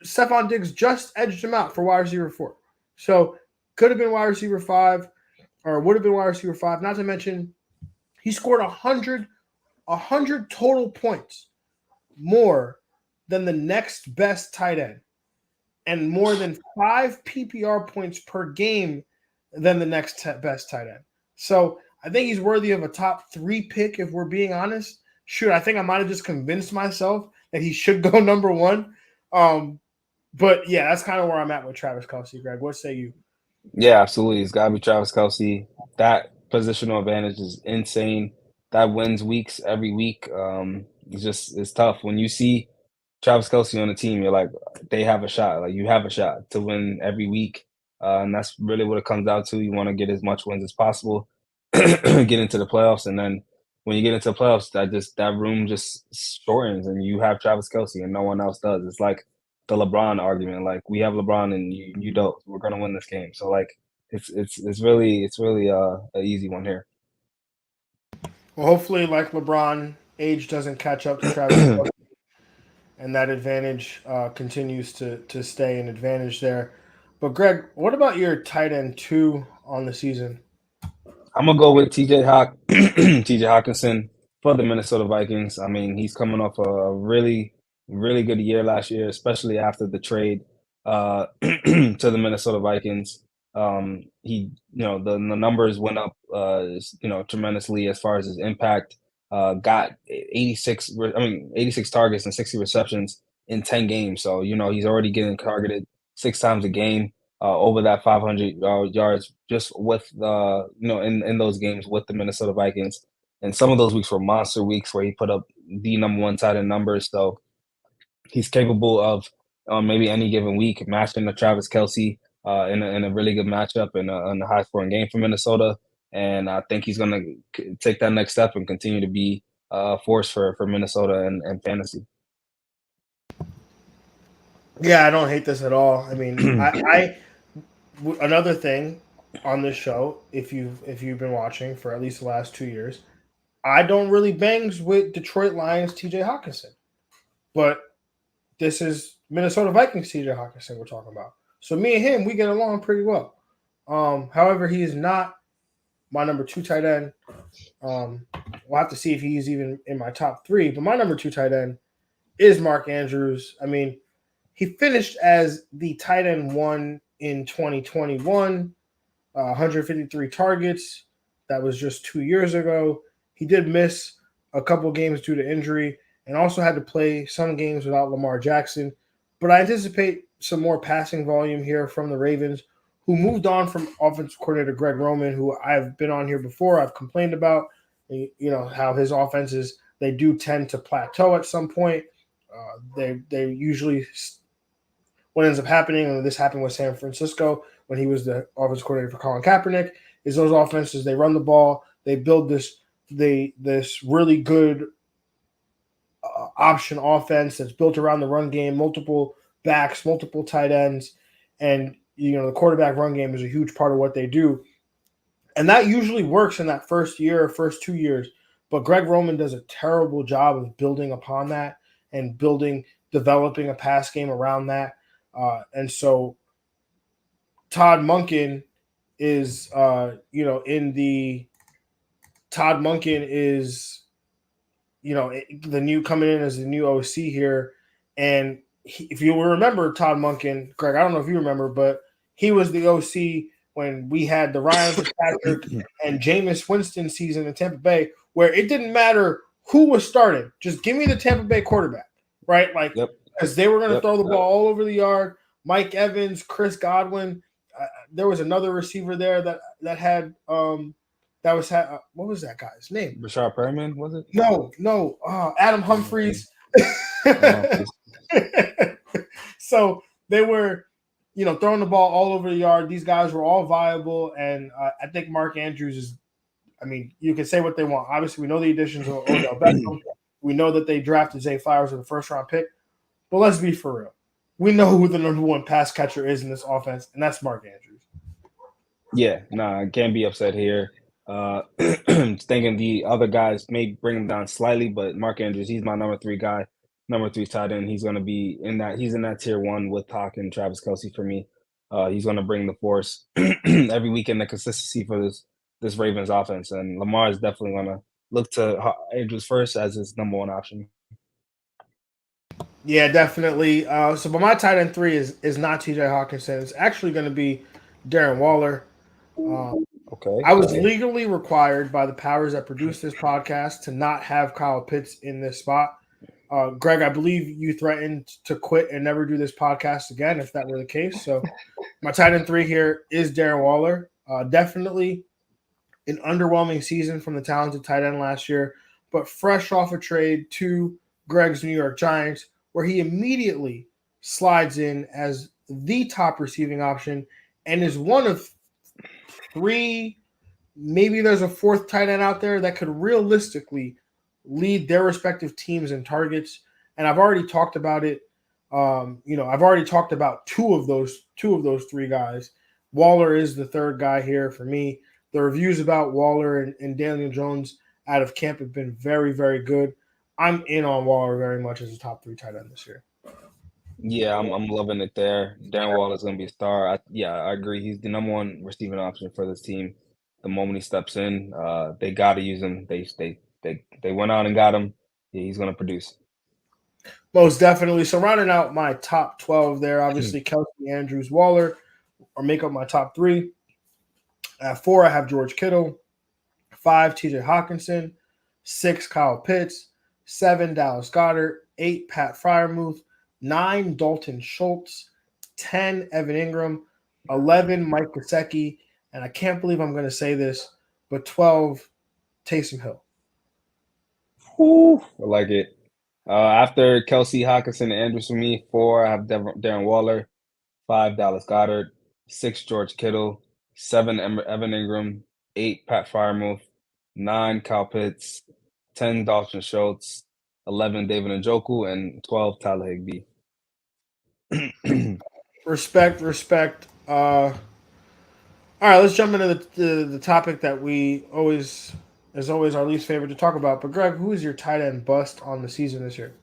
A: Stephon Diggs just edged him out for wide receiver 4. So could have been wide receiver 5 or would have been wide receiver 5. Not to mention he scored 100 total points more than the next best tight end and more than 5 PPR points per game than the next best tight end. So I think he's worthy of a top 3 pick if we're being honest. Shoot, I think I might have just convinced myself that he should go number 1. But yeah, that's kind of where I'm at with Travis Kelce. Greg, what say you?
B: Yeah, absolutely. It's gotta be Travis Kelsey. That positional advantage is insane. That wins weeks every week. it's tough when you see Travis Kelce on the team. You're like, they have a shot. Like you have a shot to win every week, and that's really what it comes down to. You want to get as much wins as possible, get into the playoffs, and then when you get into the playoffs, that room just shortens, and you have Travis Kelce, and no one else does. It's like the LeBron argument. Like we have LeBron, and you don't. We're gonna win this game. So like it's really an easy one here.
A: Well, hopefully, like LeBron, age doesn't catch up to Travis Kelce, and that advantage continues to stay an advantage there. But Greg, what about your tight end 2 on the season?
B: I'm gonna go with TJ TJ Hawkinson for the Minnesota Vikings. I mean, he's coming off a really good year last year, especially after the trade to the Minnesota Vikings. He, the numbers went up, tremendously as far as his impact. Got 86 targets and 60 receptions in 10 games. So, he's already getting targeted 6 times a game, over that 500 yards just with in those games with the Minnesota Vikings. And some of those weeks were monster weeks where he put up the number one tight end numbers. So he's capable of, maybe any given week matching the Travis Kelce, in a really good matchup in a high scoring game for Minnesota. And I think he's going to take that next step and continue to be a force for Minnesota and fantasy.
A: Yeah, I don't hate this at all. I mean, another thing on this show, if you've been watching for at least the last 2 years, I don't really bangs with Detroit Lions TJ Hawkinson, but this is Minnesota Vikings TJ Hawkinson we're talking about. So me and him, we get along pretty well. However, he is not my number 2 tight end. We'll have to see if he's even in my top 3. But my number 2 tight end is Mark Andrews. I mean, he finished as the tight end 1 in 2021, 153 targets. That was just 2 years ago. He did miss a couple games due to injury and also had to play some games without Lamar Jackson. But I anticipate some more passing volume here from the Ravens, who moved on from offensive coordinator Greg Roman, who I've been on here before. I've complained about, how his offenses, they do tend to plateau at some point. They usually, what ends up happening, and this happened with San Francisco when he was the offensive coordinator for Colin Kaepernick, is those offenses, they run the ball, they build this really good option offense that's built around the run game, multiple backs, multiple tight ends, and the quarterback run game is a huge part of what they do. And that usually works in that first year, first 2 years. But Greg Roman does a terrible job of building upon that and developing a pass game around that. And so Todd Monken is, Todd Monken is, the new coming in as the new OC here. And if you remember Todd Monken, Greg, I don't know if you remember, but he was the OC when we had the Ryan Fitzpatrick and Jameis Winston season in Tampa Bay, where it didn't matter who was starting. Just give me the Tampa Bay quarterback, right? Like, because they were going to throw the ball all over the yard. Mike Evans, Chris Godwin. There was another receiver there that had what was that guy's name?
B: Rashard Perriman, was it?
A: No. Adam Humphries. So they were, throwing the ball all over the yard. These guys were all viable, and I think Mark Andrews is. I mean, you can say what they want. Obviously, we know the additions of Odell Beckham. We know that they drafted Zay Flowers with a first-round pick. But let's be for real. We know who the number 1 pass catcher is in this offense, and that's Mark Andrews.
B: Yeah, I can't be upset here. Thinking the other guys may bring him down slightly, but Mark Andrews, he's my number 3 guy, number 3 tight end. He's going to be he's in that tier 1 with Hawk and Travis Kelce for me. He's going to bring the force every weekend, the consistency for this Ravens offense. And Lamar is definitely going to look to Andrews first as his number 1 option.
A: Yeah, definitely. But my tight end 3 is not TJ Hawkinson. It's actually going to be Darren Waller.
B: Okay.
A: I was legally required by the powers that produce this podcast to not have Kyle Pitts in this spot. Greg, I believe you threatened to quit and never do this podcast again if that were the case. So my tight end 3 here is Darren Waller. Definitely an underwhelming season from the talented tight end last year, but fresh off a trade to Greg's New York Giants, where he immediately slides in as the top receiving option and is one of three, maybe there's a fourth tight end out there that could realistically lead their respective teams in targets. And I've already talked about it. I've already talked about two of those three guys. Waller is the third guy here for me. The reviews about Waller and Daniel Jones out of camp have been very, very good. I'm in on Waller very much as a top 3 tight end this year.
B: Yeah, I'm loving it there. Darren Waller's gonna be a star. I agree. He's the number one receiving option for this team. The moment he steps in, they got to use him. They went out and got him. Yeah, he's gonna produce.
A: Most definitely. So rounding out my top 12 there, obviously Kelsey, Andrews, Waller, or make up my top 3. At 4, I have George Kittle. 5, TJ Hawkinson. 6, Kyle Pitts. 7, Dallas Goedert. 8, Pat Freiermuth. 9, Dalton Schultz. 10, Evan Ingram. 11, Mike Gesicki. And I can't believe I'm going to say this, but 12, Taysom Hill.
B: Whew, I like it. After Kelsey, Hawkinson, and Andrews for me, 4, I have Darren Waller. 5, Dallas Goedert. 6, George Kittle. 7, Evan Ingram. 8, Pat Freiermuth. 9, Kyle Pitts. 10, Dalton Schultz. 11, David Njoku. And 12, Tyler Higbee.
A: Respect. All right, let's jump into the topic that we always is always our least favorite to talk about. But Greg, who is your tight end bust on the season this year?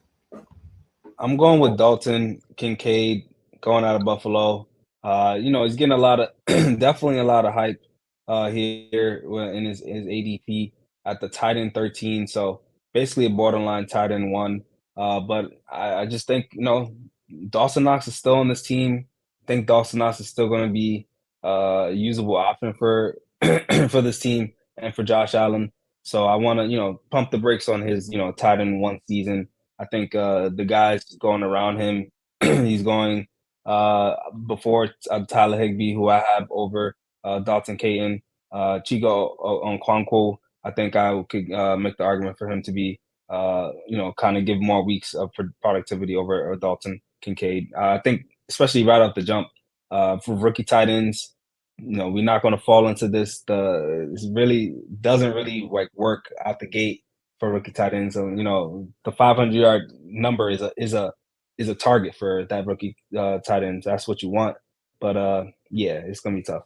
B: I'm going with Dalton Kincaid, going out of Buffalo. He's getting a lot of definitely a lot of hype here in his ADP at the tight end 13. So basically a borderline tight end 1. But I just think Dawson Knox is still on this team. I think Dawson Knox is still going to be a usable option for for this team and for Josh Allen. So I want to pump the brakes on his tight end 1 season. I think the guys going around him, he's going before Tyler Higbee, who I have over Dalton Caton, Chico Okonkwo. I think I could make the argument for him to be, kind of give more weeks of productivity over Dalton Kincaid. I think, especially right off the jump, for rookie tight ends, we're not going to fall into this. This really doesn't really like work out the gate for rookie tight ends. So the 500-yard number is a target for that rookie tight end. That's what you want. But yeah, it's gonna be tough.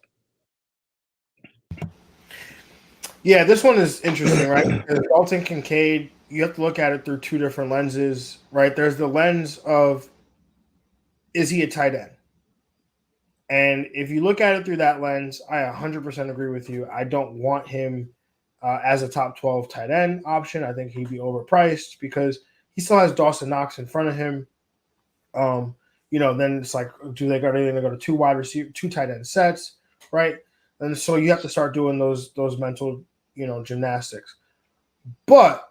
A: Yeah, this one is interesting, right? Because Dalton Kincaid, you have to look at it through 2 different lenses, right? There's the lens of, is he a tight end? And if you look at it through that lens, I 100% agree with you. I don't want him as a top 12 tight end option. I think he'd be overpriced because he still has Dawson Knox in front of him. Then it's like, do they go to 2 wide receiver, 2 tight end sets, right? And so you have to start doing those mental, gymnastics. But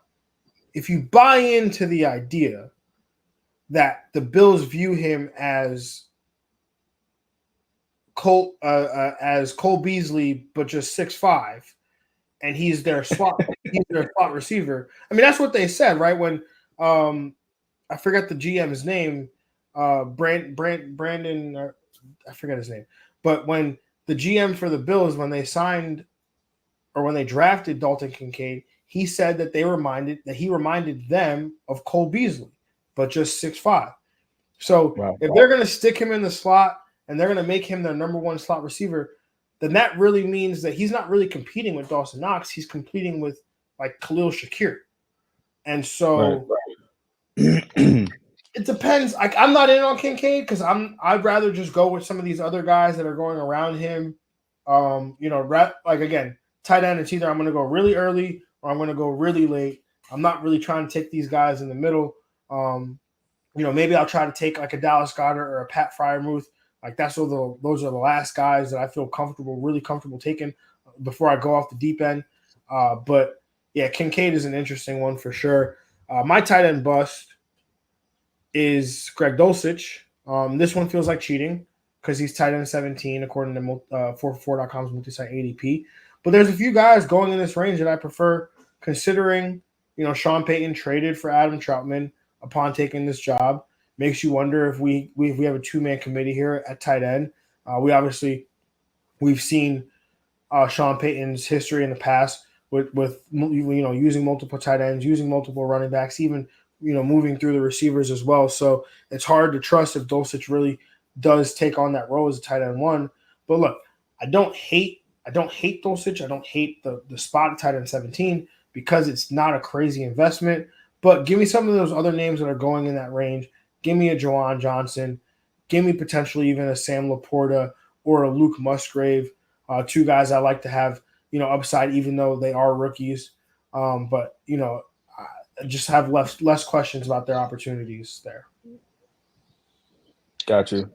A: if you buy into the idea that the Bills view him as Cole Beasley, but just 6'5", and he's their slot receiver. I mean, that's what they said, right? When I forget the GM's name, Brandon, I forget his name, but when the GM for the Bills, when they signed or when they drafted Dalton Kincaid, he said that he reminded them of Cole Beasley, but just 6'5". So if they're going to stick him in the slot and they're going to make him their number 1 slot receiver, then that really means that he's not really competing with Dawson Knox. He's competing with like Khalil Shakir. And so it depends. I'm not in on Kincaid because I'd rather just go with some of these other guys that are going around him. Again, tight end, it's either I'm going to go really early or I'm going to go really late. I'm not really trying to take these guys in the middle. Maybe I'll try to take like a Dallas Goedert or a Pat Freiermuth. Like those are the last guys that I feel really comfortable taking before I go off the deep end. But yeah, Kincaid is an interesting one for sure. My tight end bust is Greg Dulcich. This one feels like cheating because he's tight end 17 according to 4for4.com's multi-site ADP. But there's a few guys going in this range that I prefer considering Sean Payton traded for Adam Troutman upon taking this job. Makes you wonder if we have a 2-man committee here at tight end. We've seen Sean Payton's history in the past with using multiple tight ends, using multiple running backs, even moving through the receivers as well. So it's hard to trust if Dulcich really does take on that role as a tight end one. But look, I don't hate Dulcich. I don't hate the spot at tight end 17 because it's not a crazy investment. But give me some of those other names that are going in that range. Give me a Juwan Johnson. Give me potentially even a Sam Laporta or a Luke Musgrave. 2 guys I like to have, upside, even though they are rookies. But I just have less questions about their opportunities there.
B: Got you.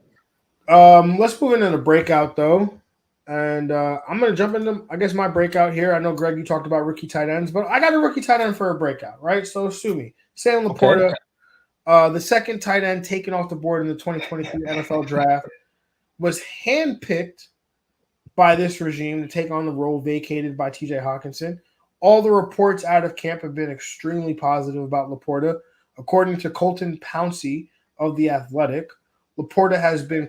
A: Let's move into the breakout, though. And I'm going to jump into, I guess, my breakout here. I know, Greg, you talked about rookie tight ends, but I got a rookie tight end for a breakout, right? So sue me. Sam Laporta, the second tight end taken off the board in the 2023 NFL draft, was handpicked by this regime to take on the role vacated by TJ Hawkinson. All the reports out of camp have been extremely positive about Laporta. According to Colton Pouncey of The Athletic, Laporta has been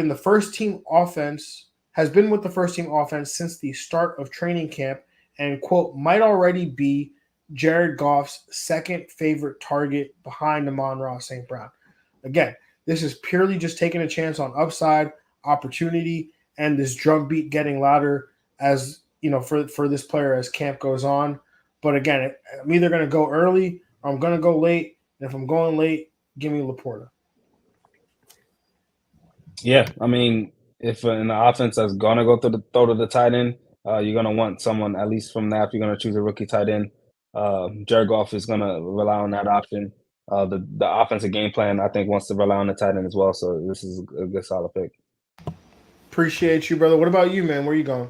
A: the first team offense, has been with the first team offense since the start of training camp and, quote, might already be Jared Goff's second favorite target behind Amon-Ra St. Brown. Again, this is purely just taking a chance on upside, opportunity, and this drum beat getting louder as for this player as camp goes on. But again, I'm either going to go early or I'm going to go late. And if I'm going late, give me Laporta.
B: Yeah, I mean, if in the offense that's gonna go through the throw to the tight end, you're gonna want someone at least from that. If you're gonna choose a rookie tight end, Jared Goff is gonna rely on that option. The offensive game plan, I think, wants to rely on the tight end as well. So this is a good solid pick.
A: Appreciate you, brother. What about you, man? Where you going?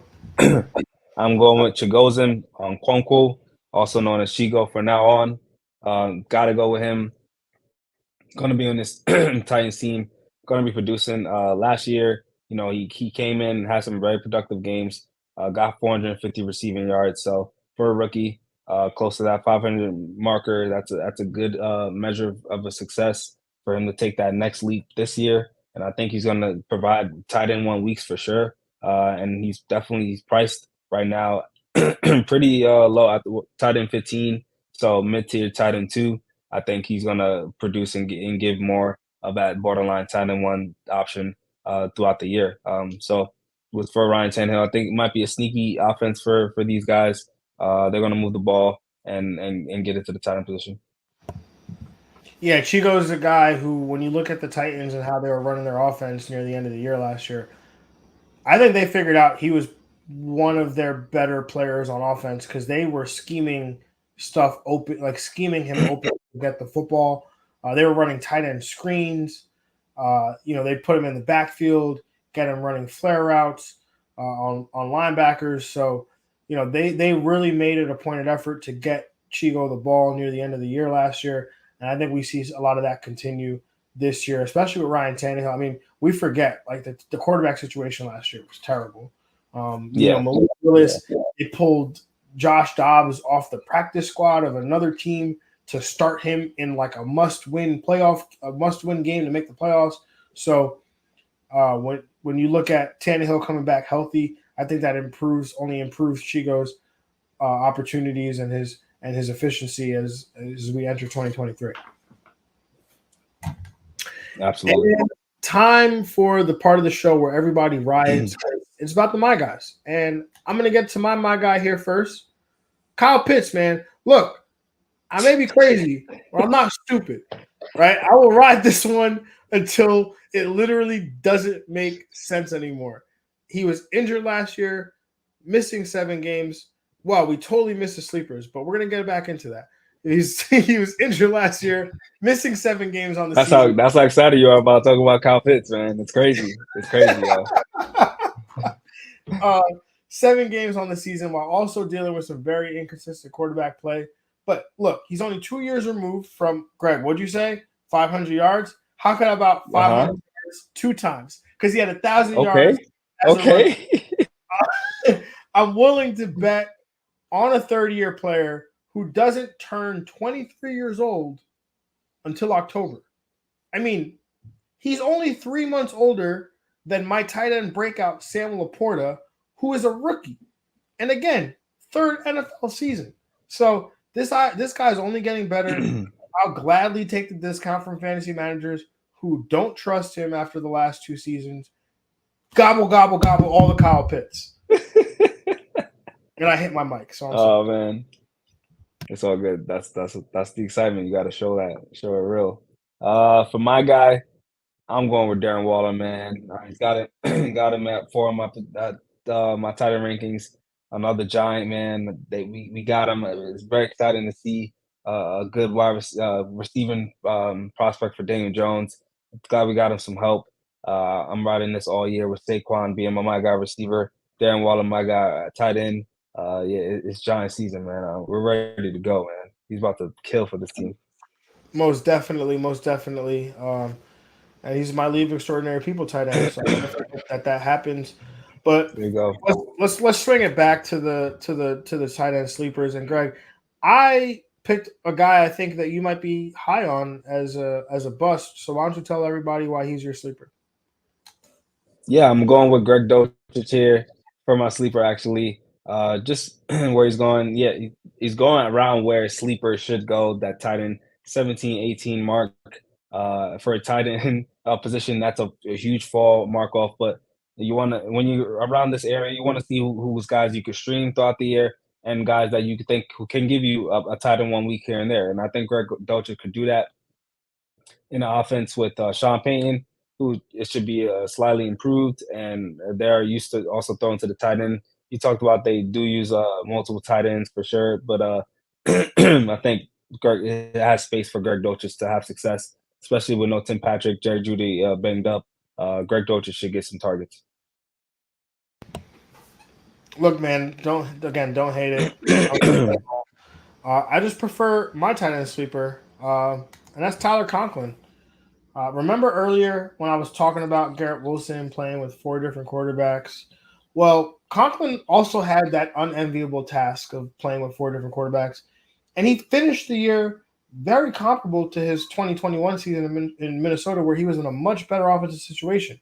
B: I'm going with Chigozin Okonkwo, also known as Chigo for now on. Gotta go with him. Going to be on this Titans team. Going to be producing. Last year, he came in, had some very productive games. Got 450 receiving yards. So for a rookie, close to that 500 marker, that's a good measure of a success for him to take that next leap this year. And I think he's going to provide tight end 1 weeks for sure. And he's priced right now pretty low at the tight end 15. So mid-tier tight end 2. I think he's going to produce and give more of that borderline tight end 1 option throughout the year. So for Ryan Tannehill, I think it might be a sneaky offense for these guys. They're going to move the ball and get it to the tight end position.
A: Yeah, Chigo is a guy who, when you look at the Titans and how they were running their offense near the end of the year last year, I think they figured out he was one of their better players on offense because they were scheming stuff open, like scheming him open to get the football. They were running tight end screens. They put him in the backfield, get him running flare routes on linebackers. So, they really made it a pointed effort to get Chigo the ball near the end of the year last year. And I think we see a lot of that continue this year, especially with Ryan Tannehill. I mean, we forget, like, the quarterback situation last year was terrible. Malik Willis, they pulled Josh Dobbs off the practice squad of another team to start him in like a must-win game to make the playoffs. So when you look at Tannehill coming back healthy, I think that only improves Chigo's opportunities and his efficiency as we enter 2023.
B: Absolutely.
A: And time for the part of the show where everybody riots. It's about the my guys. And I'm going to get to my guy here first. Kyle Pitts, man. Look, I may be crazy, but I'm not stupid, right? I will ride this one until it literally doesn't make sense anymore. He was injured last year, missing 7 games. Wow, we totally missed the sleepers, but we're going to get back into that. He was injured last year, missing 7 games on the season.
B: That's how excited you are about talking about Kyle Pitts, man. It's crazy. It's crazy, yo.
A: 7 games on the season while also dealing with some very inconsistent quarterback play. But look, he's only 2 years removed from Greg. What'd you say? 500 yards? How could I about 500 yards 2 times? Because he had 1,000 yards.
B: Okay.
A: I'm willing to bet on a third-year player who doesn't turn 23 years old until October. I mean, he's only 3 months older than my tight end breakout, Sam Laporta, who is a rookie. And again, third NFL season. So this guy's only getting better. I'll gladly take the discount from fantasy managers who don't trust him after the last 2 seasons. Gobble, gobble, gobble, all the Kyle Pitts. And I hit my mic. So I'm sorry.
B: Oh man, it's all good. That's the excitement. You got to show it real. For my guy, I'm going with Darren Waller, man. He's got it, got him at 4 of my tight end rankings. Another giant, man. We got him. It's very exciting to see a good receiving prospect for Daniel Jones. Glad we got him some help. I'm riding this all year with Saquon being my guy receiver, Darren Waller my guy tight end. Yeah, it's giant season, man. We're ready to go, man. He's about to kill for this team.
A: Most definitely, most definitely. And he's my league of extraordinary people tight end. So I definitely hope that happens. But
B: There you go.
A: let's swing it back to the tight end sleepers. And Greg, I picked a guy I think that you might be high on as a bust. So why don't you tell everybody why he's your sleeper?
B: Yeah, I'm going with Greg Dulcich here for my sleeper, actually. Just where he's going. Yeah, he's going around where a sleeper should go, that tight end 17, 18 mark. For a tight end position, that's a huge fall mark off. But you want to, when you're around this area, you want to see who's guys you could stream throughout the year and guys that you could think who can give you a tight end 1 week here and there. And I think Greg Dulcich could do that in the offense with Sean Payton, who it should be slightly improved, and they're used to also throwing to the tight end. You talked about they do use multiple tight ends for sure, but I think Greg it has space for Greg Dulcich to have success, especially with no Tim Patrick, Jerry Judy banged up. Greg Dulcich should get some targets.
A: Look, man, don't hate it. Don't hate it. I just prefer my tight end sleeper, and that's Tyler Conklin. Remember earlier when I was talking about Garrett Wilson playing with 4 different quarterbacks? Well, Conklin also had that unenviable task of playing with 4 different quarterbacks, and he finished the year very comparable to his 2021 season in Minnesota, where he was in a much better offensive situation.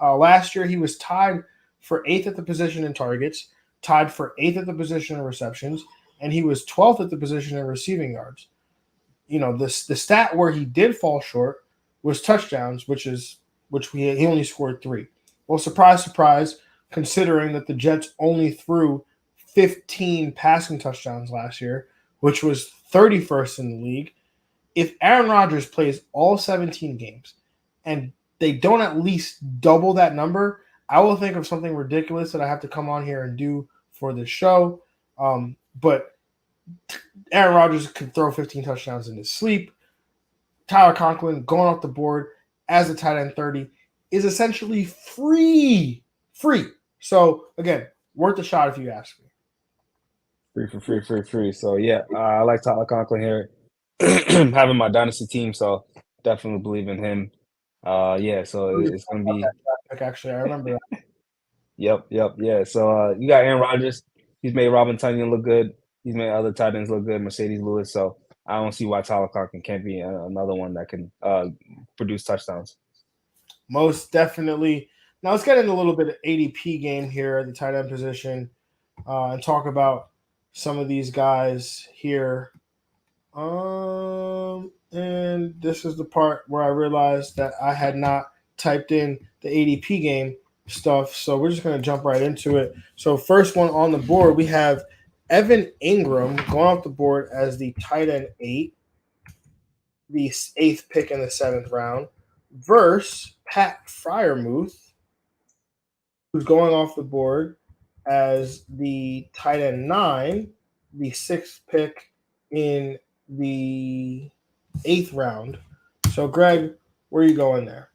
A: Last year, he was tied for eighth at the position in targets, tied for eighth at the position in receptions, and he was 12th at the position in receiving yards. The stat where he did fall short was touchdowns, he only scored 3. Well, surprise, surprise, considering that the Jets only threw 15 passing touchdowns last year, which was 31st in the league. If Aaron Rodgers plays all 17 games and they don't at least double that number, I will think of something ridiculous that I have to come on here and do for the show. But Aaron Rodgers can throw 15 touchdowns in his sleep. Tyler Conklin going off the board as a tight end 30 is essentially free. Free. So, again, worth a shot if you ask me.
B: Free for free. So yeah, I like Tyler Conklin here, having my dynasty team. So definitely believe in him. Yeah, so it's gonna be.
A: Actually, I remember that.
B: Yep, yeah. So you got Aaron Rodgers. He's made Robin Tunyon look good. He's made other tight ends look good, Mercedes Lewis. So I don't see why Tyler Conklin can't be another one that can produce touchdowns.
A: Most definitely. Now let's get into a little bit of ADP game here at the tight end position and talk about some of these guys here. And this is the part where I realized that I had not typed in the ADP game stuff. So we're just going to jump right into it. So first one on the board, we have Evan Ingram going off the board as the tight end 8, the 8th pick in the 7th round, versus Pat Fryermuth, who's going off the board as the tight end 9, the 6th pick in the 8th round. So, Greg, where are you going there?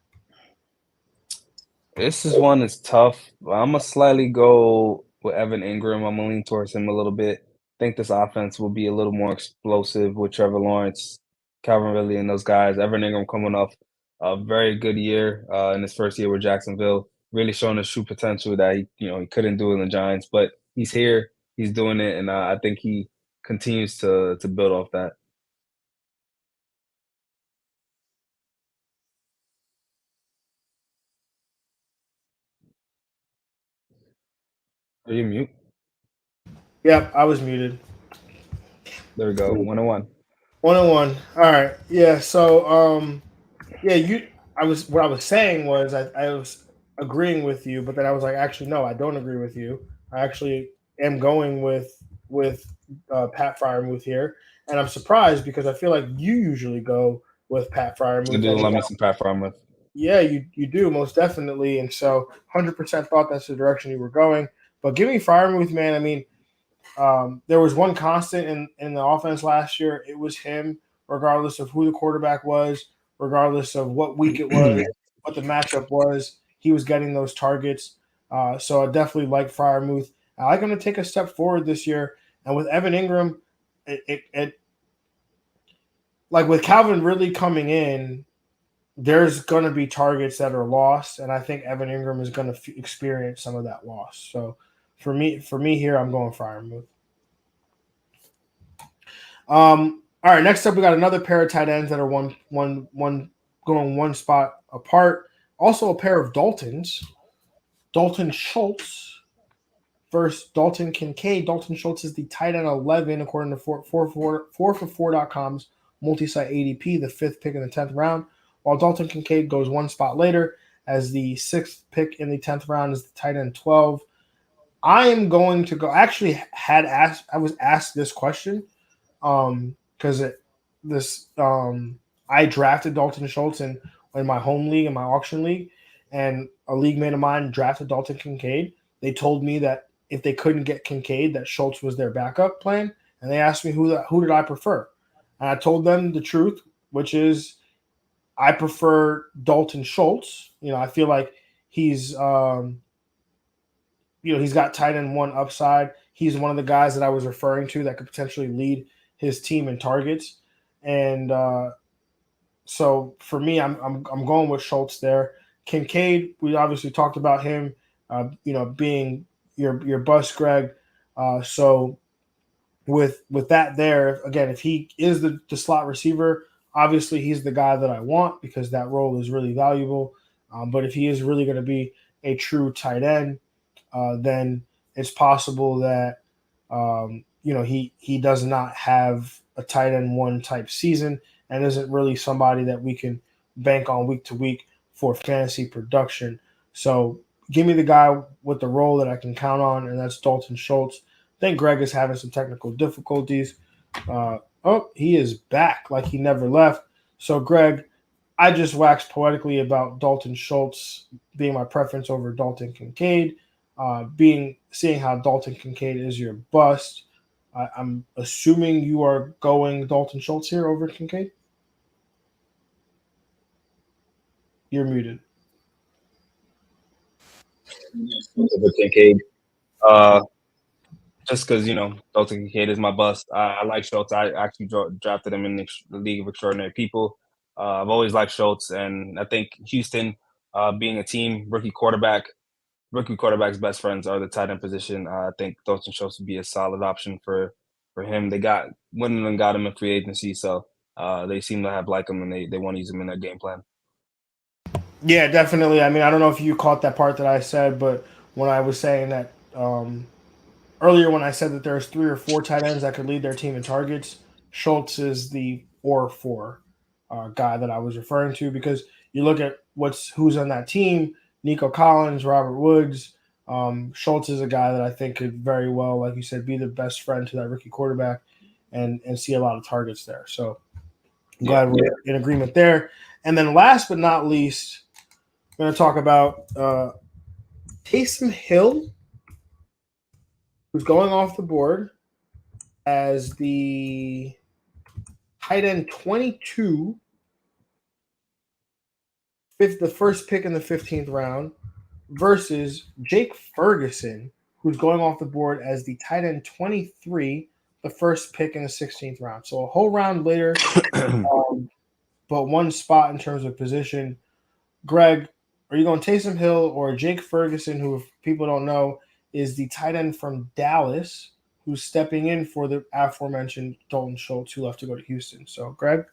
B: This is one that's tough. I'm gonna slightly go with Evan Ingram. I'm gonna lean towards him a little bit. Think this offense will be a little more explosive with Trevor Lawrence, Calvin Ridley, and those guys. Evan Ingram coming off a very good year in his first year with Jacksonville, really showing his true potential that he couldn't do in the Giants, but he's here. he's doing it, and I think he continues to build off that. Are you mute?
A: Yep, I was muted.
B: There we go. 101.
A: 101. All right. Yeah. So, yeah, what I was saying was I was agreeing with you, but then I was like, actually, no, I don't agree with you. I actually am going with Pat Fryermuth here, and I'm surprised because I feel like you usually go with Pat
B: I
A: Fryermuth,
B: do
A: and
B: love me some Pat Farmer.
A: yeah, you do most definitely, and so 100% thought that's the direction you were going. But give me Fryermuth, man. I mean, there was one constant in the offense last year. It was him, regardless of who the quarterback was, regardless of what week it was, what the matchup was. He was getting those targets. So I definitely like Fryermuth. I like him to take a step forward this year. And with Evan Ingram, it like with Calvin Ridley coming in, there's going to be targets that are lost, and I think Evan Ingram is going to experience some of that loss. So for me here, I'm going Fryermuth. All right, next up we got another pair of tight ends that are one going one spot apart. Also a pair of Daltons. Dalton Schultz versus Dalton Kincaid. Dalton Schultz is the tight end 11 according to 4for4.com's multi-site ADP, the fifth pick in the 10th round, while Dalton Kincaid goes one spot later as the sixth pick in the 10th round is the tight end 12. I am going to go. I was asked this question because this I drafted Dalton Schultz in my home league, in my auction league, and a league mate of mine drafted Dalton Kincaid. They told me that if they couldn't get Kincaid, that Schultz was their backup plan, and they asked me who did I prefer, and I told them the truth, which is I prefer Dalton Schultz. I feel like he's he's got tight end one upside. He's one of the guys that I was referring to that could potentially lead his team in targets. And so for me, I'm going with Schultz there. Kincaid, we obviously talked about him, being your bust, Greg. So with that there, again, if he is the slot receiver, obviously he's the guy that I want because that role is really valuable. But if he is really going to be a true tight end, then it's possible that he does not have a tight end one type season and isn't really somebody that we can bank on week to week for fantasy production. So give me the guy with the role that I can count on, and that's Dalton Schultz. I think Greg is having some technical difficulties. He is back like he never left. So Greg, I just waxed poetically about Dalton Schultz being my preference over Dalton Kincaid. Seeing how Dalton Kincaid is your bust. I'm assuming you are going Dalton Schultz here over Kincaid. You're muted.
B: Over Kincaid. Uh, just because Dalton Kincaid is my bust. I like Schultz. I actually drafted him in the League of Extraordinary People. I've always liked Schultz, and I think Houston, being a team rookie quarterbacks' best friends are the tight end position. I think Dalton Schultz would be a solid option for him. They went and got him in free agency, so they seem to have like him, and they want to use him in their game plan.
A: Yeah, definitely. I mean, I don't know if you caught that part that I said, but when I was saying that earlier, when I said that there's three or four tight ends that could lead their team in targets, Schultz is the or four guy that I was referring to because you look at who's on that team: Nico Collins, Robert Woods. Schultz is a guy that I think could very well, like you said, be the best friend to that rookie quarterback and see a lot of targets there. So I'm glad we're in agreement there. And then last but not least, I'm going to talk about Taysom Hill, who's going off the board as the tight end 22, the first pick in the 15th round, versus Jake Ferguson, who's going off the board as the tight end 23, the first pick in the 16th round. So a whole round later, but one spot in terms of position. Greg, are you going Taysom Hill or Jake Ferguson, who, if people don't know, is the tight end from Dallas, who's stepping in for the aforementioned Dalton Schultz, who left to go to Houston. So, Greg.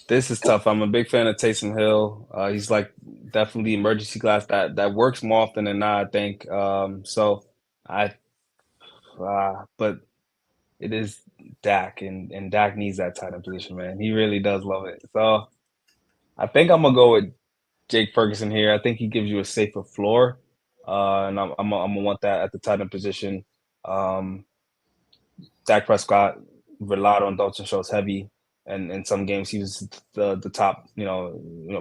B: This is tough. I'm a big fan of Taysom Hill. He's like definitely emergency class that works more often than not, I think. I but it is Dak, and Dak needs that tight end position, man. He really does love it. So I think I'm gonna go with Jake Ferguson here. I think he gives you a safer floor, and I'm gonna want that at the tight end position. Um, Dak Prescott relied on Dalton Schultz heavy, and in some games he was the top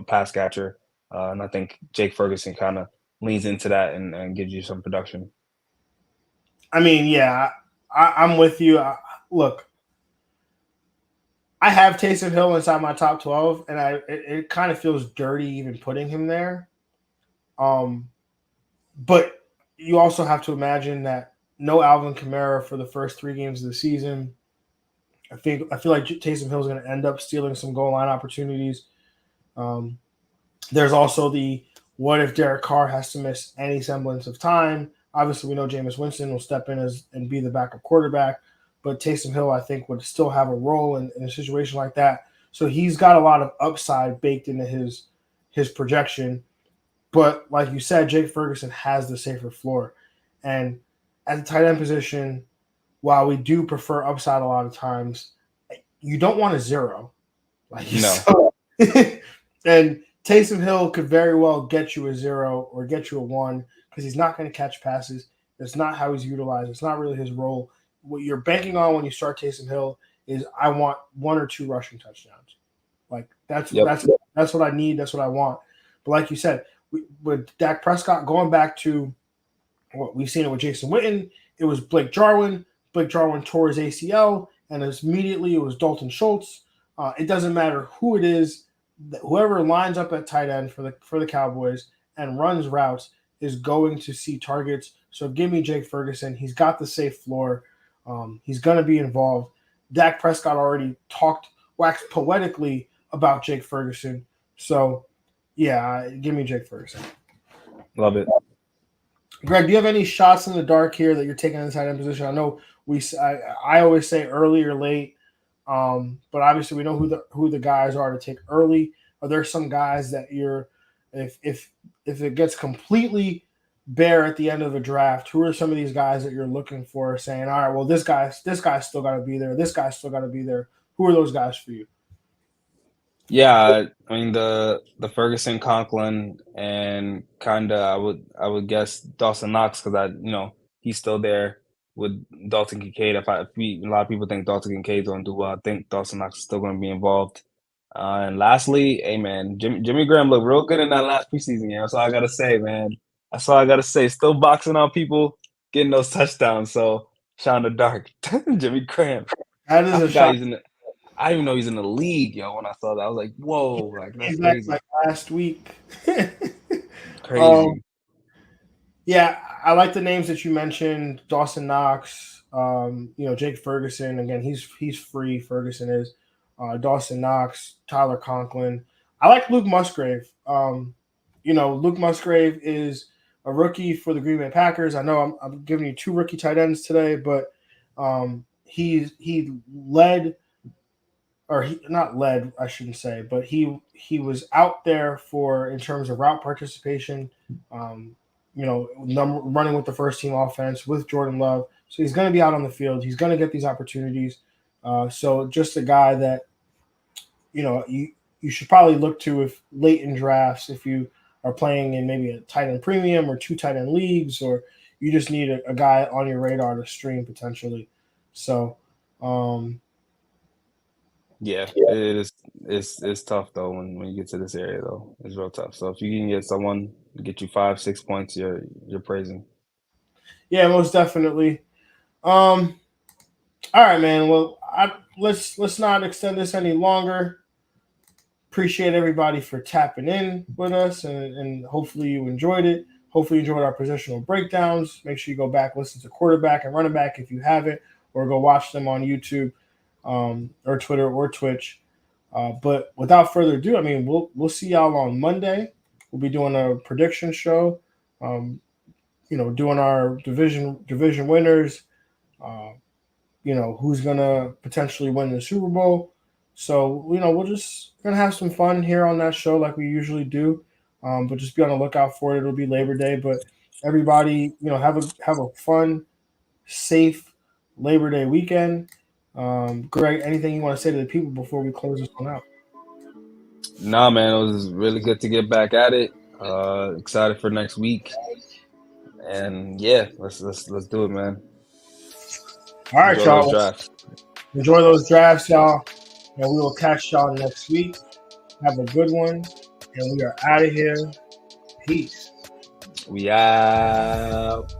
B: pass catcher, and I think Jake Ferguson kind of leans into that and gives you some production.
A: I mean, yeah, I'm with you. Look, I have Taysom Hill inside my top 12, and it kind of feels dirty even putting him there. Um, but you also have to imagine that no Alvin Kamara for the first 3 games of the season. I feel like Taysom Hill is going to end up stealing some goal line opportunities. Um, there's also the what if Derek Carr has to miss any semblance of time. Obviously, we know Jameis Winston will step in and be the backup quarterback, but Taysom Hill, I think, would still have a role in a situation like that. So he's got a lot of upside baked into his projection. But like you said, Jake Ferguson has the safer floor. And at the tight end position, while we do prefer upside a lot of times, you don't want a zero. Like you
B: No,
A: said. And Taysom Hill could very well get you a 0 or get you a 1 because he's not going to catch passes. That's not how he's utilized. It's not really his role. What you're banking on when you start Taysom Hill is I want 1 or 2 rushing touchdowns. Like
B: yep,
A: that's what I need. That's what I want. But like you said, with Dak Prescott going back to what we've seen it with Jason Witten, it was Blake Jarwin. Blake Jarwin tore his ACL, and immediately it was Dalton Schultz. It doesn't matter who it is, whoever lines up at tight end for the Cowboys and runs routes is going to see targets. So give me Jake Ferguson. He's got the safe floor. He's going to be involved. Dak Prescott already waxed poetically about Jake Ferguson. So, yeah, give me Jake Ferguson.
B: love it.
A: Greg, do you have any shots in the dark here that you're taking in the tight end position? I know I always say early or late, but obviously we know who the guys are to take early. Are there some guys that you're if it gets completely bare at the end of a draft? Who are some of these guys that you're looking for? Saying, all right, well this guy's still got to be there. This guy's still got to be there. Who are those guys for you?
B: Yeah, I mean the Ferguson, Conklin, and kinda I would guess Dawson Knox because he's still there with Dalton Kincaid. A lot of people think Dalton Kincaid's gonna do well, I think Dawson Knox is still gonna be involved. And lastly, hey man, Jimmy Graham looked real good in that last preseason game. That's all I gotta say, man. That's all I gotta say. Still boxing out people, getting those touchdowns. So shot in the dark, Jimmy Graham.
A: That is
B: I
A: a
B: forgot
A: shot.
B: he's in the I didn't even know he's in the league, yo. When I saw that, I was like, "Whoa!" Like that's
A: He's back
B: crazy,
A: like last week. um,
B: crazy.
A: Yeah, I like the names that you mentioned. Dawson Knox, Jake Ferguson. Again, he's free. Ferguson is. Dawson Knox, Tyler Conklin. I like Luke Musgrave. Luke Musgrave is a rookie for the Green Bay Packers. I know I'm giving you 2 rookie tight ends today, but he led or he not led, I shouldn't say, but he was out there for in terms of route participation. Um, running with the first team offense with Jordan Love. So he's going to be out on the field. He's going to get these opportunities. So just a guy that you should probably look to if late in drafts if you are playing in maybe a tight end premium or 2 tight end leagues, or you just need a guy on your radar to stream potentially. So um,
B: Yeah, it is. It's tough though when you get to this area though. It's real tough. So if you can get someone to get you 5, 6 points, you're praising.
A: yeah, most definitely. Um, all right, man. Well, let's not extend this any longer. Appreciate everybody for tapping in with us, and hopefully you enjoyed it. Hopefully you enjoyed our positional breakdowns. Make sure you go back, listen to quarterback and running back if you haven't, or go watch them on YouTube, or Twitter or Twitch. But without further ado, I mean, we'll see y'all on Monday. We'll be doing a prediction show. Um, doing our division winners. Uh, who's gonna potentially win the Super Bowl. So we're just gonna have some fun here on that show like we usually do. But just be on the lookout for it. It'll be Labor Day, but everybody, have a fun, safe Labor Day weekend. Greg, anything you want to say to the people before we close this one out?
B: Nah, man, it was really good to get back at it. Excited for next week, and yeah, let's do it, man.
A: All right,
B: Enjoy those
A: y'all.
B: drafts.
A: Enjoy those drafts, y'all. And we will catch y'all next week. Have a good one. And we are out of here. Peace.
B: We out.